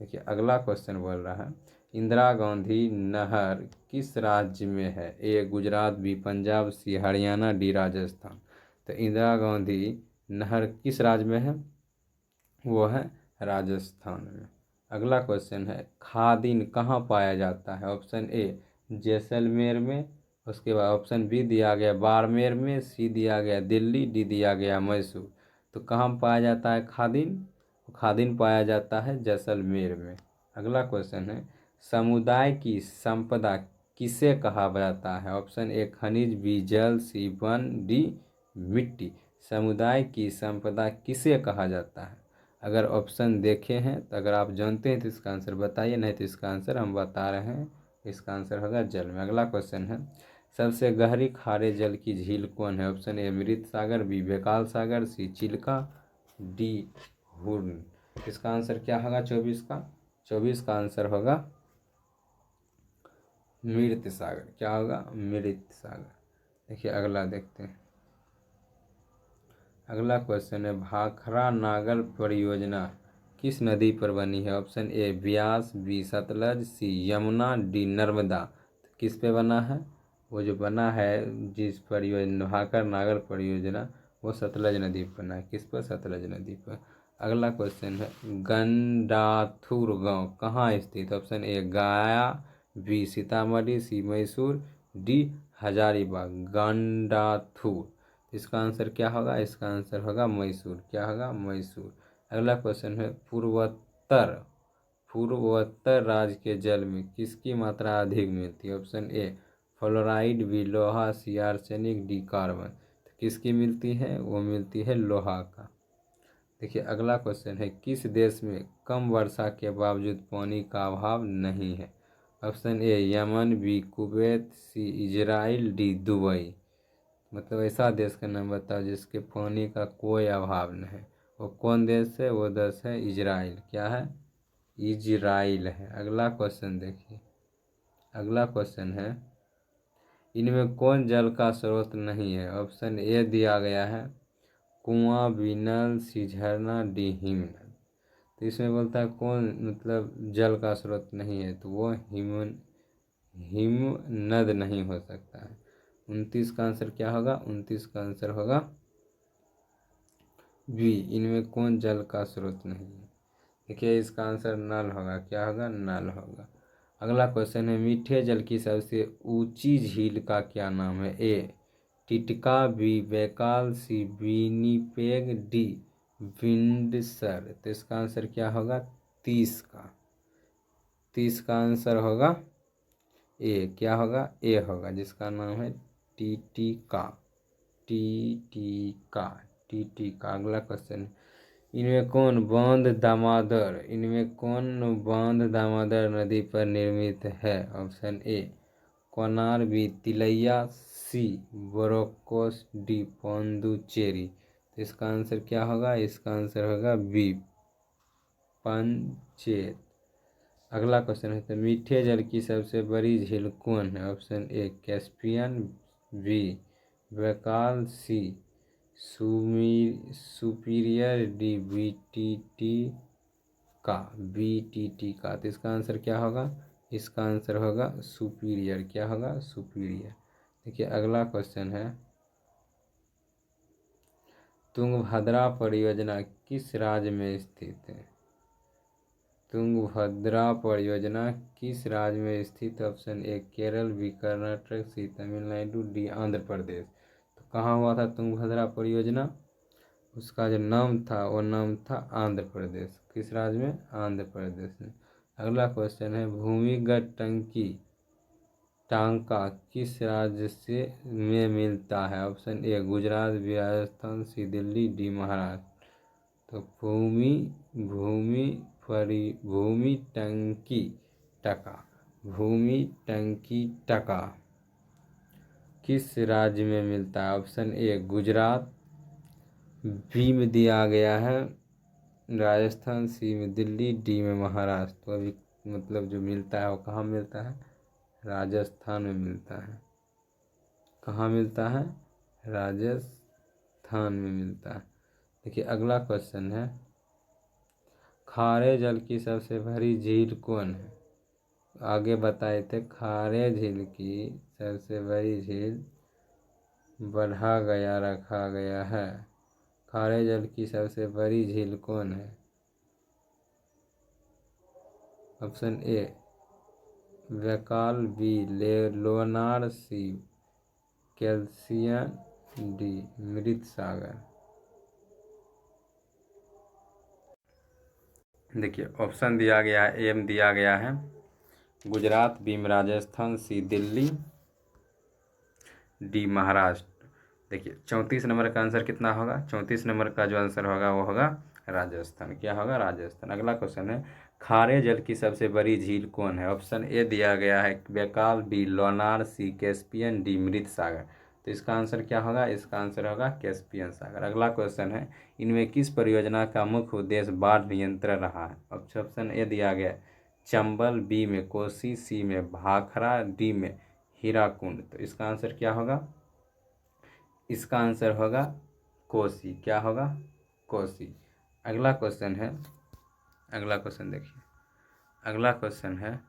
देखिए अगला क्वेश्चन बोल रहा है, इंदिरा गांधी नहर किस राज्य में है? ए गुजरात, बी पंजाब, सी हरियाणा, डी राजस्थान। तो इंदिरा गांधी नहर किस राज्य में है? वो है राजस्थान में। अगला क्वेश्चन है, खादिन कहाँ पाया जाता है? ऑप्शन ए जैसलमेर में, उसके बाद ऑप्शन बी दिया गया बाड़मेर में, सी दिया गया दिल्ली, डी दिया गया मैसूर। तो कहाँ पाया जाता है खादिन? खादिन पाया जाता है जैसलमेर में। अगला क्वेश्चन है, समुदाय की संपदा किसे कहा जाता है? ऑप्शन ए खनिज, बी जल, सी वन, डी मिट्टी। समुदाय की संपदा किसे कहा जाता है? अगर ऑप्शन देखे हैं तो अगर आप जानते हैं तो इसका आंसर बताइए, नहीं तो इसका आंसर हम बता रहे हैं, इसका आंसर होगा जल में। अगला क्वेश्चन है, सबसे गहरी खारे जल की झील कौन है? Option A Amrit Sagar, B Bekal Sagar, C Chilka, D Huron. इसका आंसर क्या होगा 24 का? 24 का आंसर होगा मृत सागर। क्या होगा? मृत सागर। देखिए अगला देखते हैं। अगला क्वेश्चन है, भाखड़ा नागर परियोजना किस नदी पर बनी है? Option A Beas, B Sutlej, C Yamuna, D Narmada. तो किस पे बना है? वो जो बना है जिस परियोजना भाखड़ा नागर परियोजना, वो सतलज नदी पर बना है। किस पर? सतलज नदी पर। अगला क्वेश्चन है, गंडाथुर गांव कहाँ स्थित? ऑप्शन ए गया, बी सीतामढ़ी, सी मैसूर, डी हजारीबाग। गंडाथुर। इसका आंसर क्या होगा? इसका आंसर होगा मैसूर। क्या होगा? मैसूर। अगला क्वेश्चन है, पूर्वोत्तर राज्य के जल में किसकी मात्रा अधिक मिलती है? ऑप्शन ए फ्लोराइड, बी लोहा, सी आर्सेनिक, डी कार्बन। तो किसकी मिलती है? वो मिलती है लोहा का। देखिए अगला क्वेश्चन है, किस देश में कम वर्षा के बावजूद पानी का अभाव नहीं है? Option A Yemen, B Kuwait, C Israel, D Dubai. मतलब ऐसा देश का नाम बताओ जिसके पानी का कोई अभाव नहीं है। वो कौन देश है? वो देश है इजराइल। क्या है? इजराइल है। अगला क्वेश्चन देखिए। अगला क्वेश्चन है, इनमें कौन जल का स्रोत नहीं है? ऑप्शन ए दिया गया है कुआं, बी नल, सी झरना, डी हिमनद। तो इसमें बोलता है कौन मतलब जल का स्रोत नहीं है, तो वो हिमनद नहीं हो सकता है। 29 का आंसर क्या होगा? 29 का आंसर होगा बी, इनमें कौन जल का स्रोत नहीं है। देखिए इसका आंसर नल होगा। क्या होगा? नल होगा। अगला क्वेश्चन है मीठे जल की सबसे ऊंची झील का क्या नाम है? ए टिटका, बी बैकाल, सी विनिपेग, डी विंडसर। तो इसका आंसर क्या होगा? 30 का। 30 का आंसर होगा ए। क्या होगा? ए होगा, जिसका नाम है टीटीका। टीटीका। टीटीका। अगला क्वेश्चन, इनमें कौन बांध दामोदर नदी पर निर्मित है? Option A Konar, B Tilaiya, C बोरोकोस, डी पोंडुचेरी। तो इसका आंसर क्या होगा? इसका आंसर होगा बी पंचेत। अगला क्वेश्चन है तो मीठे जल की सबसे बड़ी झील कौन है? Option A Caspian, B Baikal, C Superior, D बीटीटी का। बीटीटी का। तो इसका आंसर क्या होगा? इसका आंसर होगा सुपीरियर। क्या होगा? सुपीरियर। देखिए अगला क्वेश्चन है तुंगभद्रा परियोजना किस राज्य में स्थित है? तुंगभद्रा परियोजना किस राज्य में स्थित? Option A Kerala, B Karnataka, C Tamil Nadu, D Andhra Pradesh. तो कहाँ हुआ था तुंगभद्रा परियोजना? उसका जो नाम था वो नाम था आंध्र प्रदेश। किस राज्य में? आंध्र प्रदेश में। अगला क्वेश्चन है भूमिगत टांका किस राज्य से में मिलता है? Option A Gujarat, B Rajasthan, C Delhi, D Maharashtra. तो भूमि टंकी टका किस राज्य में मिलता है? ऑप्शन ए गुजरात, बी में दिया गया है राजस्थान, सी में दिल्ली, डी में महाराष्ट्र। तो अभी मतलब जो मिलता है वो कहाँ मिलता है? राजस्थान में मिलता है। कहाँ मिलता है? राजस्थान में मिलता है। देखिए अगला क्वेश्चन है खारे जल की सबसे बड़ी झील कौन है? आगे बताए थे खारे झील की सबसे बड़ी झील रखा गया है। खारे जल की सबसे बड़ी झील कौन है? Option A Baikal, B Lonar, C कैल्सियन, डी मृत सागर। देखिए ऑप्शन दिया गया है एम दिया गया है गुजरात, बी में राजस्थान, सी दिल्ली, डी महाराष्ट्र। देखिए 34 नंबर का आंसर कितना होगा? 34 नंबर का जो आंसर होगा वो होगा राजस्थान। क्या होगा? राजस्थान। अगला क्वेश्चन है खारे जल की सबसे बड़ी झील कौन है? ऑप्शन ए दिया गया है Baikal, B Lonar, C Caspian, D मृत सागर। तो इसका आंसर क्या होगा? इसका आंसर होगा कैस्पियन सागर। अगला क्वेश्चन है इनमें किस परियोजना का मुख्य उद्देश्य बाढ़ नियंत्रण रहा है? ऑप्शन ए दिया गया है चंबल, बी में कोसी, सी में भाखड़ा, डी में हीराकुंड। तो इसका आंसर क्या होगा? इसका आंसर होगा कोसी। क्या होगा? कोसी। अगला क्वेश्चन है अगला क्वेश्चन देखिए अगला क्वेश्चन है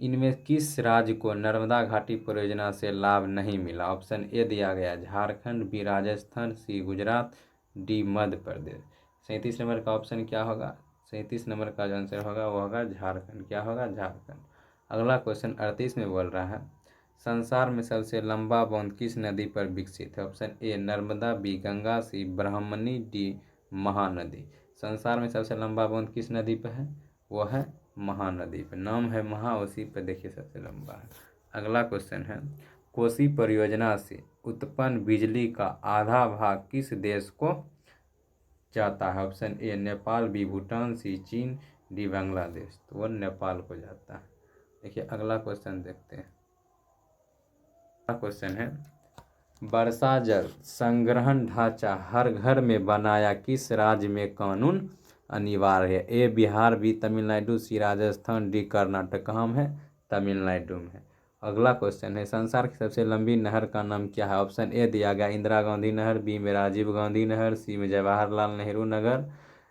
इनमें किस राज्य को नर्मदा घाटी परियोजना से लाभ नहीं मिला? ऑप्शन ए दिया गया झारखंड, बी राजस्थान, सी गुजरात, डी मध्य प्रदेश। 37 नंबर का ऑप्शन क्या होगा? 37 नंबर का जो आंसर होगा वो होगा झारखंड। क्या होगा? झारखंड। अगला क्वेश्चन 38 में बोल रहा है संसार में सबसे लंबा बांध किस नदी पर विकसित है? Option A Narmada, B Ganga, C Brahmani, D Mahanadi. संसार में सबसे लंबा बांध किस नदी पर है? वो है महानदी पे। नाम है महा, उसी पे देखिए सबसे लंबा है। अगला क्वेश्चन है कोसी परियोजना से उत्पन्न बिजली का आधा भाग किस देश को जाता है? Option A Nepal, B Bhutan, C चीन, डी बांग्लादेश। तो वो नेपाल को जाता है। देखिए अगला क्वेश्चन देखते हैं। अगला क्वेश्चन है वर्षा जल संग्रहण ढांचा हर घर में बनाया किस राज्य में कानून अनिवार्य है? ए बिहार, बी तमिलनाडु, सी राजस्थान, डी कर्नाटक। कहाँ है? तमिलनाडु में। अगला क्वेश्चन है, संसार की सबसे लंबी नहर का नाम क्या है? ऑप्शन ए दिया गया इंदिरा गांधी नहर, बी में राजीव गांधी नहर, सी में जवाहरलाल नेहरू नगर,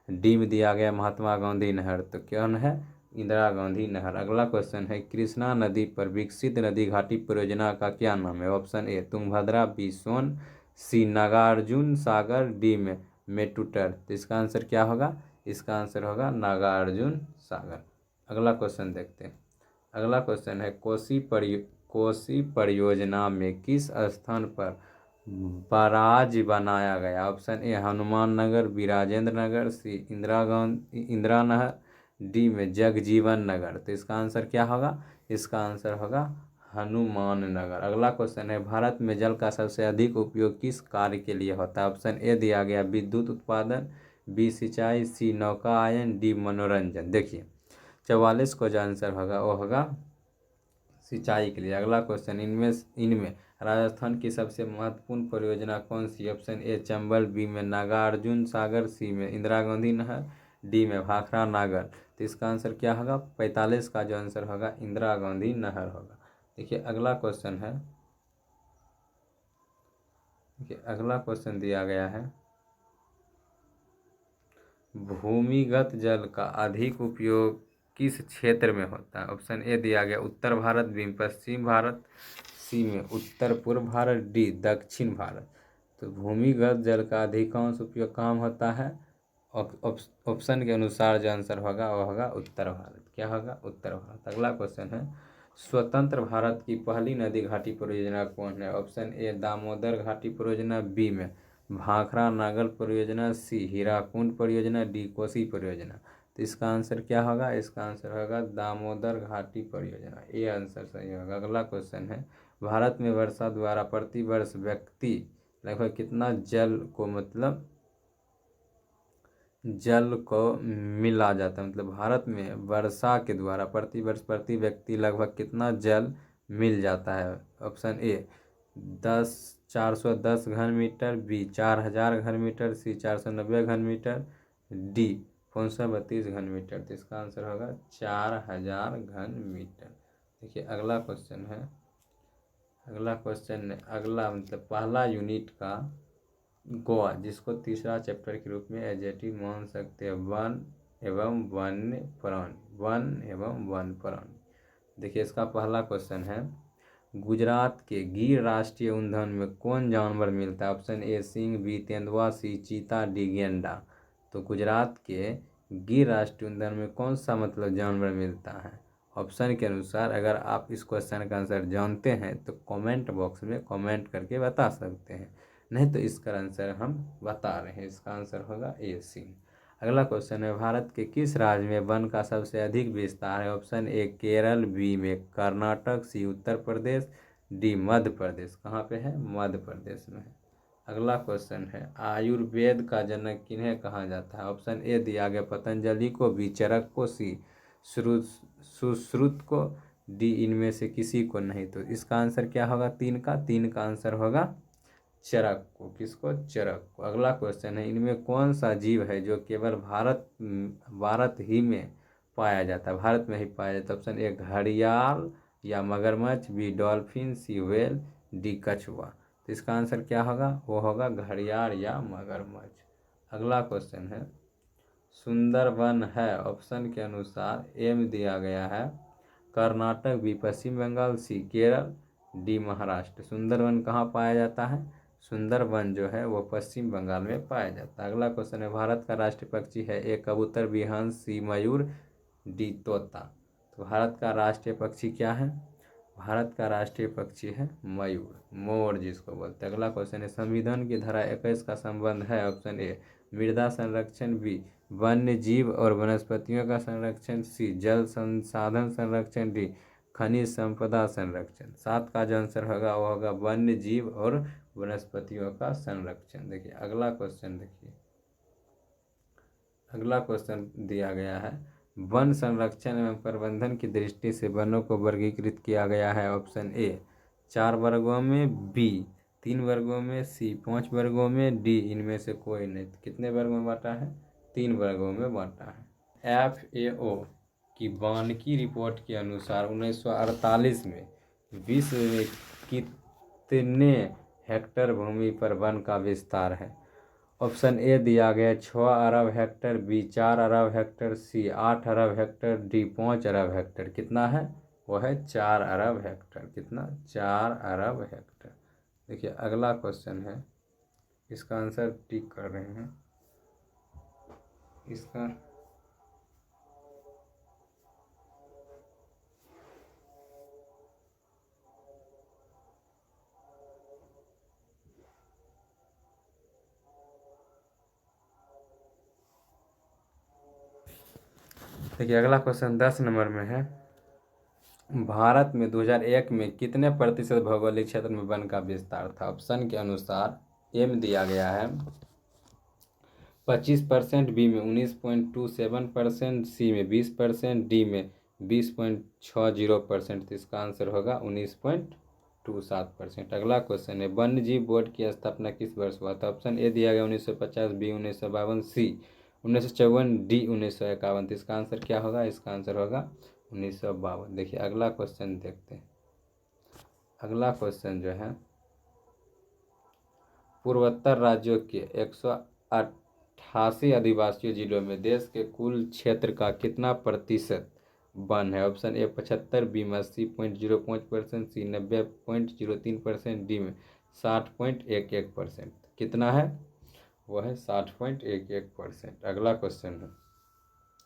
डी में दिया गया महात्मा गांधी नहर। तो कौन है? इंदिरा गांधी नहर। अगला क्वेश्चन है, कृष्णा नदी पर विकसित नदी घाटी परियोजना का क्या नाम है? Option A Tungabhadra, B Son, C Nagarjuna Sagar, D में मेटुटर। तो इसका आंसर क्या होगा? इसका आंसर होगा नागार्जुन सागर। अगला क्वेश्चन देखते हैं। अगला क्वेश्चन है, कोसी परियोजना में किस स्थान पर बराज बनाया गया? Option A Hanuman Nagar, B Rajendra Nagar, C Indira Nahar, D में जगजीवन नगर। तो इसका आंसर क्या होगा? इसका आंसर होगा हनुमान नगर। अगला क्वेश्चन है, भारत में जल का सबसे अधिक उपयोग किस कार्य के लिए होता है? ऑप्शन ए दिया गया विद्युत उत्पादन, बी सिंचाई, सी नौकायन, डी मनोरंजन। देखिए 44 को जो आंसर होगा वो होगा सिंचाई के लिए। अगला क्वेश्चन, इनमें इनमें राजस्थान की सबसे महत्वपूर्ण परियोजना कौन सी? ऑप्शन ए चंबल, बी में नागार्जुन सागर, सी में इंदिरा गांधी नहर, डी में भाखड़ा नागर। तो इसका आंसर क्या होगा? 45 का जो आंसर होगा इंदिरा गांधी नहर होगा। देखिए अगला क्वेश्चन है, देखिए अगला क्वेश्चन दिया गया है, भूमिगत जल का अधिक उपयोग किस क्षेत्र में होता है? ऑप्शन ए दिया गया उत्तर भारत, बी पश्चिम भारत, सी में उत्तर पूर्व भारत, डी दक्षिण भारत। तो भूमिगत जल का अधिकांश उपयोग कहाँ होता है? ऑप्शन के अनुसार जो आंसर होगा वो होगा उत्तर भारत। क्या होगा? उत्तर भारत। अगला क्वेश्चन है, स्वतंत्र भारत की पहली नदी घाटी परियोजना कौन है? ऑप्शन ए दामोदर घाटी परियोजना, बी में भाखड़ा नागर परियोजना, सी हीराकुंड परियोजना, डी कोसी परियोजना। तो इसका आंसर क्या होगा? इसका आंसर होगा दामोदर घाटी परियोजना। ये आंसर सही होगा। अगला क्वेश्चन है, भारत में वर्षा द्वारा प्रति वर्ष व्यक्ति लगभग कितना जल को मिला जाता है? मतलब भारत में वर्षा के द्वारा प्रति वर्ष प्रति व्यक्ति लगभग कितना जल मिल जाता है? ऑप्शन ए 410 घन मीटर, बी 4000 घन मीटर, सी 490 घन मीटर, डी 532 घन मीटर। तो इसका आंसर होगा 4000 घन मीटर। देखिए अगला क्वेश्चन है, अगला मतलब पहला यूनिट का गोवा, जिसको तीसरा चैप्टर के रूप में एडजेक्टिव मान सकते हैं, वन एवं वन्य प्राणी, वन एवं वन्य प्राणी। देखिए इसका पहला क्वेश्चन है, गुजरात के गिर राष्ट्रीय उद्यान में कौन जानवर मिलता है? ऑप्शन ए सिंह, बी तेंदुआ, सी चीता, डी गेंडा। तो गुजरात के गिर राष्ट्रीय उद्यान में कौन सा मतलब जानवर मिलता है? ऑप्शन के अनुसार अगर आप इस क्वेश्चन का आंसर जानते हैं तो कमेंट बॉक्स में कमेंट करके बता सकते हैं, नहीं तो इसका आंसर हम बता रहे हैं। इसका आंसर होगा ए सिंह। अगला क्वेश्चन है, भारत के किस राज्य में वन का सबसे अधिक विस्तार है? ऑप्शन ए केरल, बी में कर्नाटक, सी उत्तर प्रदेश, डी मध्य प्रदेश। कहाँ पे है? मध्य प्रदेश में है। अगला क्वेश्चन है, आयुर्वेद का जनक किन्हें कहा जाता है? ऑप्शन ए दिया गया पतंजलि को, बी चरक को, सी सुश्रुत को, डी इनमें से किसी को नहीं। तो इसका आंसर क्या होगा? तीन का आंसर होगा चरक को। किसको? चरक को। अगला क्वेश्चन है, इनमें कौन सा जीव है जो केवल भारत ही में पाया जाता है? भारत में ही पाया जाता है। ऑप्शन ए घड़ियाल या मगरमच्छ, बी डॉल्फिन, सी व्हेल, डी कछुआ। तो इसका आंसर क्या होगा? वो होगा घड़ियाल या मगरमच्छ। अगला क्वेश्चन है, सुंदरवन है, ऑप्शन के अनुसार ए में दिया गया है कर्नाटक, बी पश्चिम बंगाल, सी केरल, डी महाराष्ट्र। सुंदरवन कहाँ पाया जाता है? सुंदरवन जो है वो पश्चिम बंगाल में पाया जाता है। अगला क्वेश्चन है, भारत का राष्ट्रीय पक्षी है? ए कबूतर, बी हंस, सी मयूर, डी तोता। तो भारत का राष्ट्रीय पक्षी क्या है? भारत का राष्ट्रीय पक्षी है मयूर, मोर जिसको बोलते हैं। अगला क्वेश्चन है, संविधान की धारा 21 का संबंध है? ऑप्शन ए मृदा संरक्षण, बी वन्य जीव और वनस्पतियों का संरक्षण, सी जल संसाधन संरक्षण, डी खनिज संपदा संरक्षण। 7 का जो आंसर होगा वो होगा वन्य जीव और वनस्पतियों का संरक्षण। देखिए अगला क्वेश्चन, देखिए अगला क्वेश्चन दिया गया है, वन संरक्षण एवं प्रबंधन की दृष्टि से वनों को वर्गीकृत किया गया है। ऑप्शन ए 4 वर्गों में, बी 3 वर्गों में, सी 5 वर्गों में, डी इनमें से कोई नहीं। कितने वर्गों में बांटा है? 3 वर्गों में बांटा है। FAO की वानिकी रिपोर्ट के अनुसार 1948 में विश्व में कितने हेक्टेयर भूमि पर वन का विस्तार है? ऑप्शन ए दिया गया 6 अरब हेक्टेयर, बी 4 अरब हेक्टेयर, सी 8 अरब हेक्टेयर, डी 5 अरब हेक्टेयर। कितना है? वो है 4 अरब हेक्टेयर। कितना? 4 अरब हेक्टेयर। देखिए अगला क्वेश्चन है, इसका आंसर टिक कर रहे हैं। इसका देखिए अगला क्वेश्चन 10 नंबर में है, भारत में 2001 में कितने प्रतिशत भौगोलिक क्षेत्र में वन का विस्तार था? ऑप्शन के अनुसार एम दिया गया है 25%, बी में 19.27%, सी में 20%, डी में 20.60%। तो इसका आंसर होगा 19.27%। अगला क्वेश्चन है, वन्य जीव बोर्ड की स्थापना किस वर्ष हुआ था? ऑप्शन ए दिया गया 1950, बी 1952, सी 1954, डी 1951। तो इसका आंसर क्या होगा? इसका आंसर होगा 1952। देखिए अगला क्वेश्चन देखते हैं। अगला क्वेश्चन जो है, पूर्वोत्तर राज्यों के 188 आदिवासी जिलों में देश के कुल क्षेत्र का कितना प्रतिशत वन है? ऑप्शन ए 75, बी में 80.05%, सी 90.03%, डी में 60.11%। कितना है? वह है 60.11%। अगला क्वेश्चन है,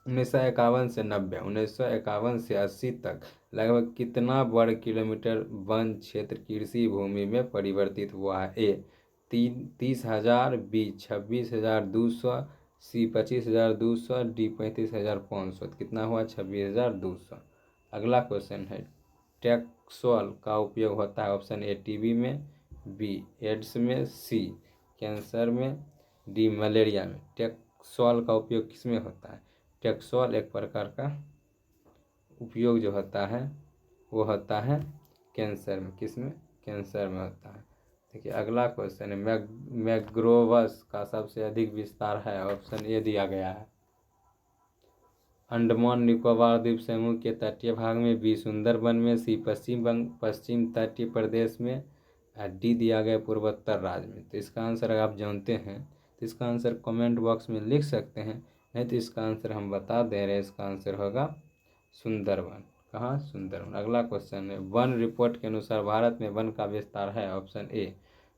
1951 से 90, 1951 से 80 तक लगभग कितना वर्ग किलोमीटर वन क्षेत्र कृषि भूमि में परिवर्तित हुआ है? ए 30,000, बी 26,200, सी 25,200, डी 35,500। कितना हुआ? 26,200। अगला क्वेश्चन है, टैक्सोल का उपयोग होता है? ऑप्शन ए टीबी में, बी एड्स में, सी कैंसर में, डी मलेरिया में। टैक्सोल का उपयोग किस में होता है? टैक्सोल एक प्रकार का उपयोग जो होता है वो होता है कैंसर में। किस में? कैंसर में होता है। देखिए अगला क्वेश्चन है, मैंग्रोव्स का सबसे अधिक विस्तार है? ऑप्शन ए दिया गया है अंडमान निकोबार द्वीप समूह के तटीय भाग में, बी सुंदरबन में, सी पश्चिम तटीय प्रदेश में, डी दिया गया पूर्वोत्तर राज्य में। तो इसका आंसर अगर आप जानते हैं तो इसका आंसर कमेंट बॉक्स में लिख सकते हैं, नहीं तो इसका आंसर हम बता दे रहे हैं, इसका आंसर होगा सुंदरबन। कहाँ? सुंदरबन। अगला क्वेश्चन है, वन रिपोर्ट के अनुसार भारत में वन का विस्तार है? ऑप्शन ए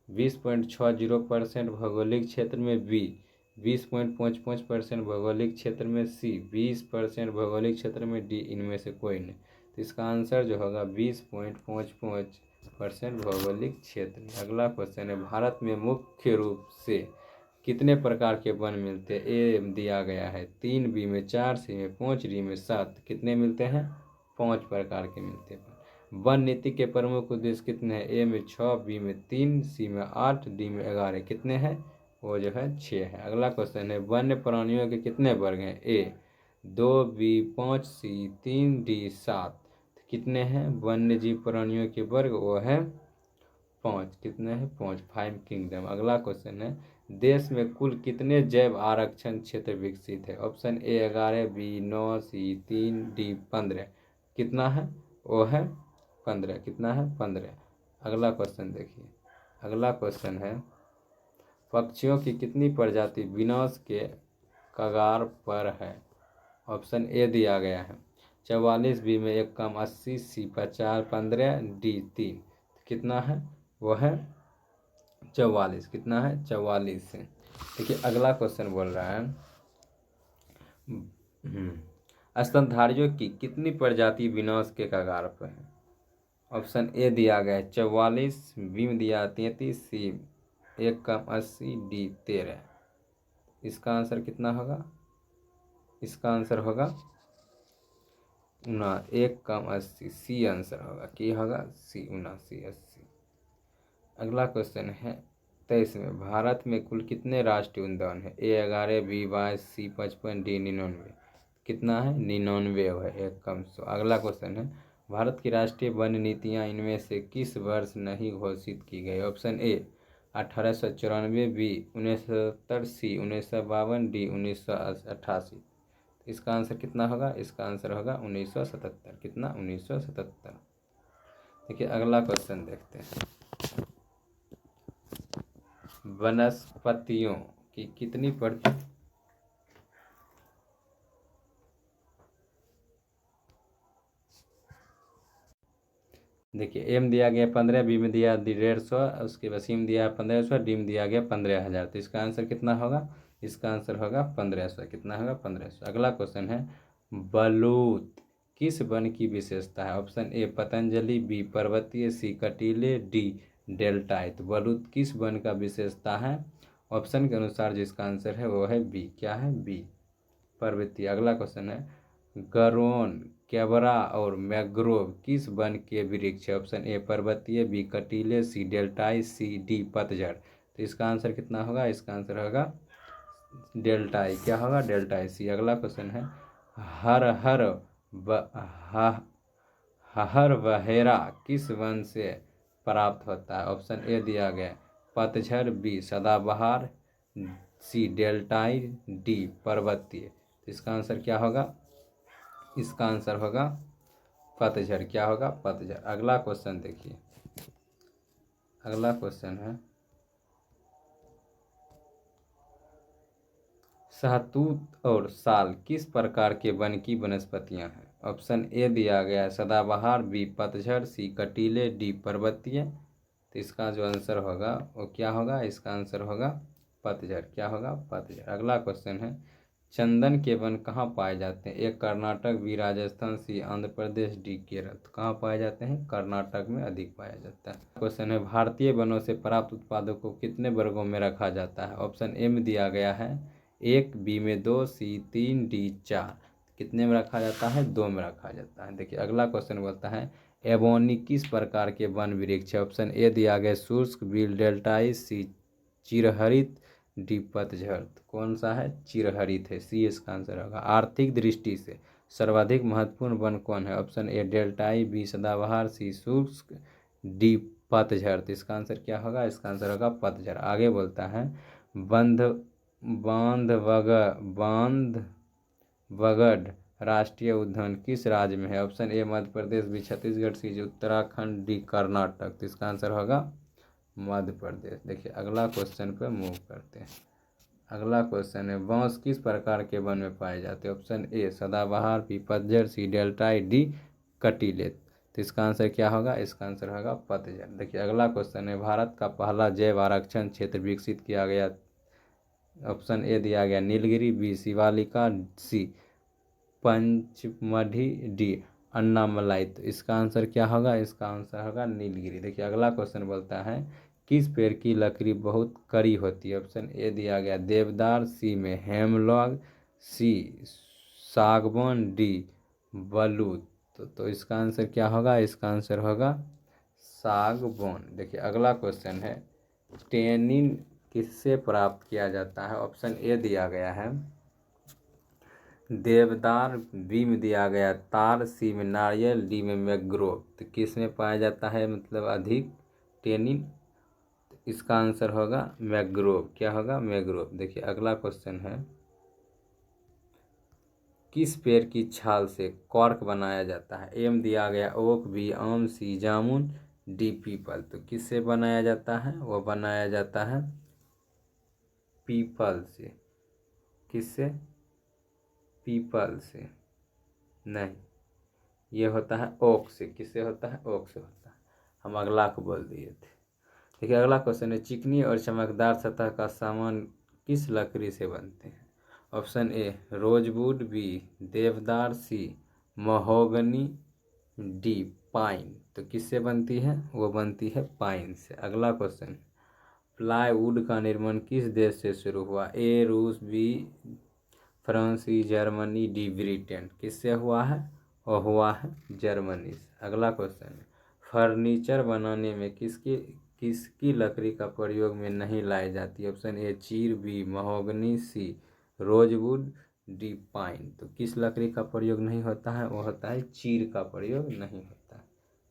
20.60% भौगोलिक क्षेत्र में, बी 20.55% भौगोलिक क्षेत्र में, सी 20% भौगोलिक क्षेत्र में, डी इनमें से कोई नहीं। तो इसका आंसर जो होगा 20.55% भौगोलिक क्षेत्र में। अगला क्वेश्चन है, भारत में मुख्य रूप से कितने प्रकार के वन मिलते हैं? ए दिया गया है 3, बी में 4, सी में 5, डी में 7। कितने मिलते हैं? 5 प्रकार के मिलते हैं। वन नीति के प्रमुख उद्देश्य कितने हैं? ए में 6, बी में 3, सी में 8, डी में 11। कितने हैं? वो जो है 6 है। अगला क्वेश्चन है, वन्य प्राणियों के कितने वर्ग हैं? ए 2, बी 5, सी 3, डी 7। कितने हैं वन्य जीव प्राणियों के वर्ग? वो है 5। कितने हैं? 5, 5 किंगडम। अगला क्वेश्चन है, देश में कुल कितने जैव आरक्षण क्षेत्र विकसित है? Option A 11, B 9, C 3, D 15। कितना है? वो है 15। कितना है? 15। अगला क्वेश्चन देखिए। अगला क्वेश्चन है, पक्षियों की कितनी प्रजाति विनाश के कगार पर है? ऑप्शन ए दिया गया है 44, बी में 1 कम 80, सी 50 15, डी 3। कितना है? वो है 44। कितना है? 44 से। देखिए अगला क्वेश्चन बोल रहा है, स्तनधारियों की कितनी प्रजाति विनाश के कगार पर है? ऑप्शन ए दिया गया है 44, बी में दिया 33, सी 1 कम 80, डी 13। इसका आंसर कितना होगा? इसका आंसर होगा 1 कम 80। सी आंसर होगा। की होगा? सी 79 80। अगला क्वेश्चन है 23 में, भारत में कुल कितने राष्ट्रीय उद्यान है? ए 11, बी 22, सी 55, डी 99। कितना है? 99 है, 1 कम 100। अगला क्वेश्चन है, भारत की राष्ट्रीय वन नीतियाँ इनमें से किस वर्ष नहीं घोषित की गई? Option A 1894, B 1970, C 1952, D 1988। इसका आंसर कितना होगा? इसका आंसर होगा 1977। कितना? 1977। देखिए अगला क्वेश्चन देखते हैं। वनस्पतियों की कितनी देखिए एम दिया गया 15, बी में दिया 150, उसके बाद सी में दिया 1500, डी में दिया गया 15,000। तो इसका आंसर कितना होगा? इसका आंसर होगा 1500। कितना होगा? 1500। अगला क्वेश्चन है, बलूत किस वन की विशेषता है? ऑप्शन ए पतंजलि, बी पर्वतीय, सी कटीले, डी डेल्टाई। तो बलूत किस वन का विशेषता है? ऑप्शन के अनुसार जिसका आंसर है वो है बी। क्या है? बी पर्वतीय। अगला क्वेश्चन है, गरोन, केवड़ा और मैंग्रोव किस वन के वृक्ष है? ऑप्शन ए पर्वतीय, बी कटीले, सी डेल्टाई, सी डी पतझड़। तो इसका आंसर कितना होगा? इसका आंसर होगा डेल्टाई। क्या होगा? डेल्टाई सी। अगला क्वेश्चन है, हर हर हर बहेरा किस वन से प्राप्त होता है? ऑप्शन ए दिया गया पतझड़, बी सदाबहार, सी डेल्टाई, डी पर्वतीय। तो इसका आंसर क्या होगा? इसका आंसर होगा पतझड़। क्या होगा? पतझड़। अगला क्वेश्चन देखिए। अगला क्वेश्चन है, शहतूत और साल किस प्रकार के वन की वनस्पतियां हैं? ऑप्शन ए दिया गया है सदाबहार, बी पतझड़, सी कटीले, डी पर्वतीय। तो इसका जो आंसर होगा वो क्या होगा? इसका आंसर होगा पतझड़। क्या होगा? पतझड़। अगला क्वेश्चन है, चंदन के वन कहाँ पाए जाते हैं? ए कर्नाटक, बी राजस्थान, सी आंध्र प्रदेश, डी केरल। तो कहाँ पाए जाते हैं? कर्नाटक में अधिक पाया जाता है। क्वेश्चन है, भारतीय वनों से प्राप्त उत्पादों को कितने वर्गों में रखा जाता है? ऑप्शन ए में दिया गया है 1, बी में 2, सी 3, डी 4। कितने में रखा जाता है? 2 में रखा जाता है। देखिए अगला क्वेश्चन बोलता है, एबोनी किस प्रकार के वन वृक्ष है? ऑप्शन ए दिया गया शुष्क, बी डेल्टाई, सी चिरहरित, डी पतझड़। कौन सा है? चिरहरित है। सी इसका आंसर होगा। आर्थिक दृष्टि से सर्वाधिक महत्वपूर्ण वन कौन है? ऑप्शन ए डेल्टाई, बी सदाबहार, सी शुष्क, डी पतझड़। तो इसका आंसर क्या होगा? इसका आंसर होगा पतझड़। आगे बोलता है, बंध बांधवगढ़ राष्ट्रीय उद्यान किस राज्य में है? Option A Madhya Pradesh, B Chhattisgarh, C Uttarakhand, D Karnataka. तो इसका आंसर होगा मध्य प्रदेश। देखिए अगला क्वेश्चन पे मूव करते हैं। अगला क्वेश्चन है, बांस किस प्रकार के वन में पाए जाते हैं? ऑप्शन ए सदाबहार, बी पतझड़, सी डेल्टाई, डी कटीले। तो इसका आंसर क्या होगा? इसका आंसर होगा पतझड़। देखिए अगला क्वेश्चन है, भारत का पहला जैव आरक्षण क्षेत्र विकसित किया गया। ऑप्शन ए दिया गया नीलगिरी, बी शिवालिका, सी पंचमढ़ी, डी अन्नामलाई। तो इसका आंसर क्या होगा? इसका आंसर होगा नीलगिरी। देखिए अगला क्वेश्चन बोलता है, किस पेड़ की लकड़ी बहुत कड़ी होती है? ऑप्शन ए दिया गया देवदार, सी में हेमलॉग, सी सागवान, डी बलूत। तो इसका आंसर क्या होगा? इसका आंसर होगा सागवान। देखिए अगला क्वेश्चन है, टेनिन किससे प्राप्त किया जाता है? ऑप्शन ए दिया गया है देवदार, बी में दिया गया तार, सी में नारियल, डी में मैंग्रोव। तो किस में पाया जाता है मतलब अधिक टेनिन? तो इसका आंसर होगा मैंग्रोव। क्या होगा? मैंग्रोव। देखिए अगला क्वेश्चन है, किस पेड़ की छाल से कॉर्क बनाया जाता है? एम दिया गया ओक, बी आम, सी जामुन, डी पीपल। तो किससे बनाया जाता है? वो बनाया जाता है पीपल से। किससे? पीपल से नहीं, ये होता है ओक से। किससे होता है? ओक से होता है। हम अगला को बोल दिए थे। देखिए अगला क्वेश्चन है, चिकनी और चमकदार सतह का सामान किस लकड़ी से बनते हैं? ऑप्शन ए रोजवुड, बी देवदार, सी महोगनी, डी पाइन। तो किससे बनती है? वो बनती है पाइन से। अगला क्वेश्चन, प्लाईवुड का निर्माण किस देश से शुरू हुआ? ए रूस, B France, C Germany, D Britain. किससे हुआ है? और हुआ है जर्मनी से। अगला क्वेश्चन है, फर्नीचर बनाने में किसकी लकड़ी का प्रयोग में नहीं लाई जाती? ऑप्शन ए चीर, बी महोगनी, सी रोजवुड, डी पाइन। तो किस लकड़ी का प्रयोग नहीं होता है? वो होता है चीर का प्रयोग नहीं होता है।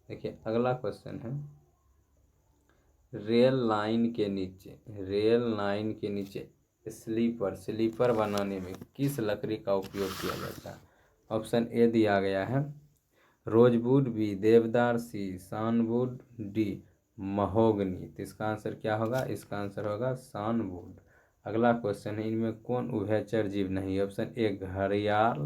देखिए अगला क्वेश्चन है, रेल लाइन के नीचे स्लीपर बनाने में किस लकड़ी का उपयोग किया जाता है? ऑप्शन ए दिया गया है रोजवुड, बी देवदार, सी सानवुड, डी महोगनी। तो इसका आंसर क्या होगा? इसका आंसर होगा सानवुड। अगला क्वेश्चन है, इनमें कौन उभयचर जीव नहीं है? ऑप्शन ए घड़ियाल,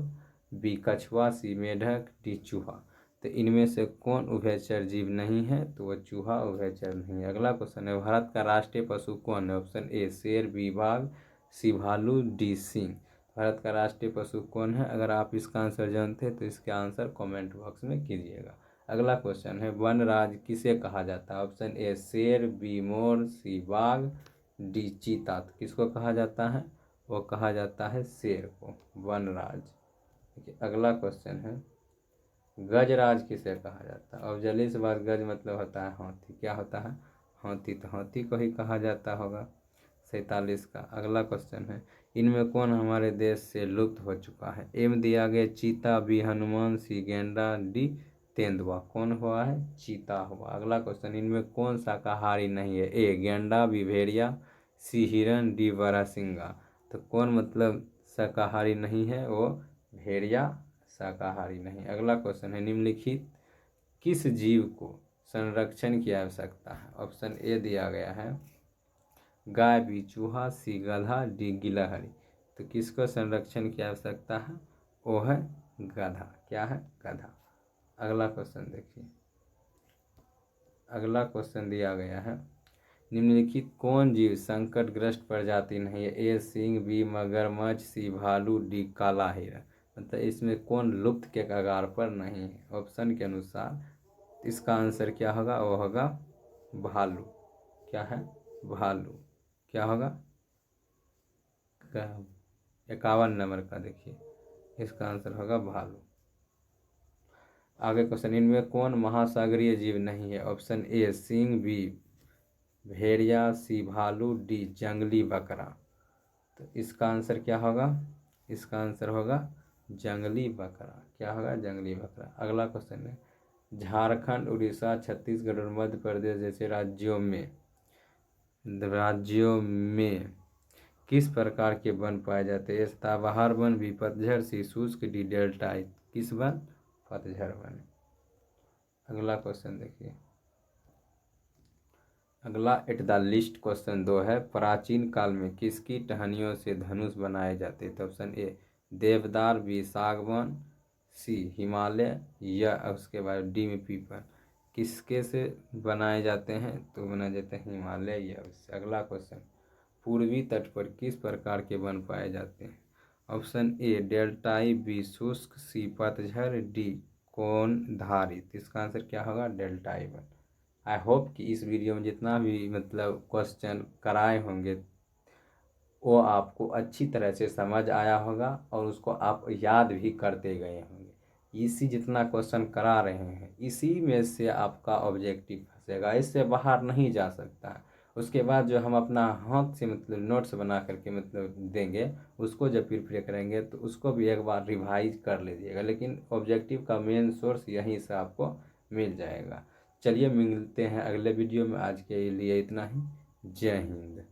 बी कछुआ, सी मेढक, डी चूहा। तो इनमें से कौन उभयचर जीव नहीं है? तो वह चूहा उभयचर नहीं है। अगला क्वेश्चन है, भारत का राष्ट्रीय पशु कौन है? ऑप्शन ए शेर, बी बाघ, सी भालू, डी सिंह। भारत का राष्ट्रीय पशु कौन है? अगर आप इसका आंसर जानते हैं तो इसका आंसर कमेंट बॉक्स में कीजिएगा। अगला क्वेश्चन है, वनराज किसे कहा जाता है? ऑप्शन ए शेर, बी मोर, सी बाघ, डी चीता। तो किसको कहा जाता है? वो कहा जाता है शेर को, वनराज। देखिए अगला क्वेश्चन है, गजराज किसे कहा जाता है? और जल्दी से बात, गज मतलब होता है हाथी। क्या होता है? हाथी। तो हाथी को ही कहा जाता होगा। 47 का अगला क्वेश्चन है, इनमें कौन हमारे देश से लुप्त हो चुका है? एम दिया गया चीता, बी हनुमान, सी गेंडा, डी तेंदुआ। कौन हुआ है? चीता हुआ। अगला क्वेश्चन, इनमें कौन शाकाहारी नहीं है? ए गेंडा, बी भेड़िया, सी हिरन, डी बारहसिंगा। तो कौन मतलब शाकाहारी नहीं है? वो भेड़िया शाकाहारी नहीं। अगला क्वेश्चन है, निम्नलिखित किस जीव को संरक्षण की आवश्यकता है? ऑप्शन ए दिया गया है गाय, बी चूहा, सी गधा, डी गिलहरी। तो किसको संरक्षण की आवश्यकता है? वो है गधा। क्या है? गधा। अगला क्वेश्चन देखिए, अगला क्वेश्चन दिया गया है, निम्नलिखित कौन जीव संकटग्रस्त प्रजाति नहीं है? ए सिंह, बी मगरमच्छ, सी भालू, डी काला हिरण। मतलब इसमें कौन लुप्त के कगार पर नहीं है? ऑप्शन के अनुसार इसका आंसर क्या होगा? वो होगा भालू। क्या है? भालू। क्या होगा? 51 नंबर का देखिए, इसका आंसर होगा भालू। आगे क्वेश्चन, इनमें कौन महासागरीय जीव नहीं है? ऑप्शन ए सिंह, बी भेड़िया, सी भालू, डी जंगली बकरा। तो इसका आंसर क्या होगा? इसका आंसर होगा जंगली बकरा। क्या होगा? जंगली बकरा। अगला क्वेश्चन है, झारखंड, उड़ीसा, छत्तीसगढ़ और मध्य प्रदेश जैसे राज्यों में किस प्रकार के वन पाए जाते हैं? सदाबहार वन, बी पतझड़, सी शुष्क, डी डेल्टाई। किस वन? पतझड़ वन। अगला क्वेश्चन देखिए, अगला एट द लिस्ट क्वेश्चन 2 है, प्राचीन काल में किसकी टहनियों से धनुष बनाए जाते? तो ऑप्शन ए देवदार, बी सागवान, सी हिमालय, या उसके बाद डी में पीपल। किसके से बनाए जाते हैं? तो बनाए जाते हैं हिमालय या उससे। अगला क्वेश्चन, पूर्वी तट पर किस प्रकार के वन पाए जाते हैं? ऑप्शन ए डेल्टाई, बी शुष्क, सी पतझड़, डी कोनधारी। तो इसका आंसर क्या होगा? डेल्टाई वन। आई होप कि इस वीडियो में जितना भी मतलब क्वेश्चन कराए होंगे वो आपको अच्छी तरह से समझ आया होगा और उसको आप याद भी करते गए होंगे। इसी जितना क्वेश्चन करा रहे हैं इसी में से आपका ऑब्जेक्टिव फंसेगा, इससे बाहर नहीं जा सकता है। उसके बाद जो हम अपना हाथ से मतलब नोट्स बना करके मतलब देंगे, उसको जब प्रिपेयर करेंगे तो उसको भी एक बार रिवाइज कर लीजिएगा, लेकिन ऑब्जेक्टिव का मेन सोर्स यहीं से आपको मिल जाएगा। चलिए मिलते हैं अगले वीडियो में, आज के लिए इतना ही। जय हिंद।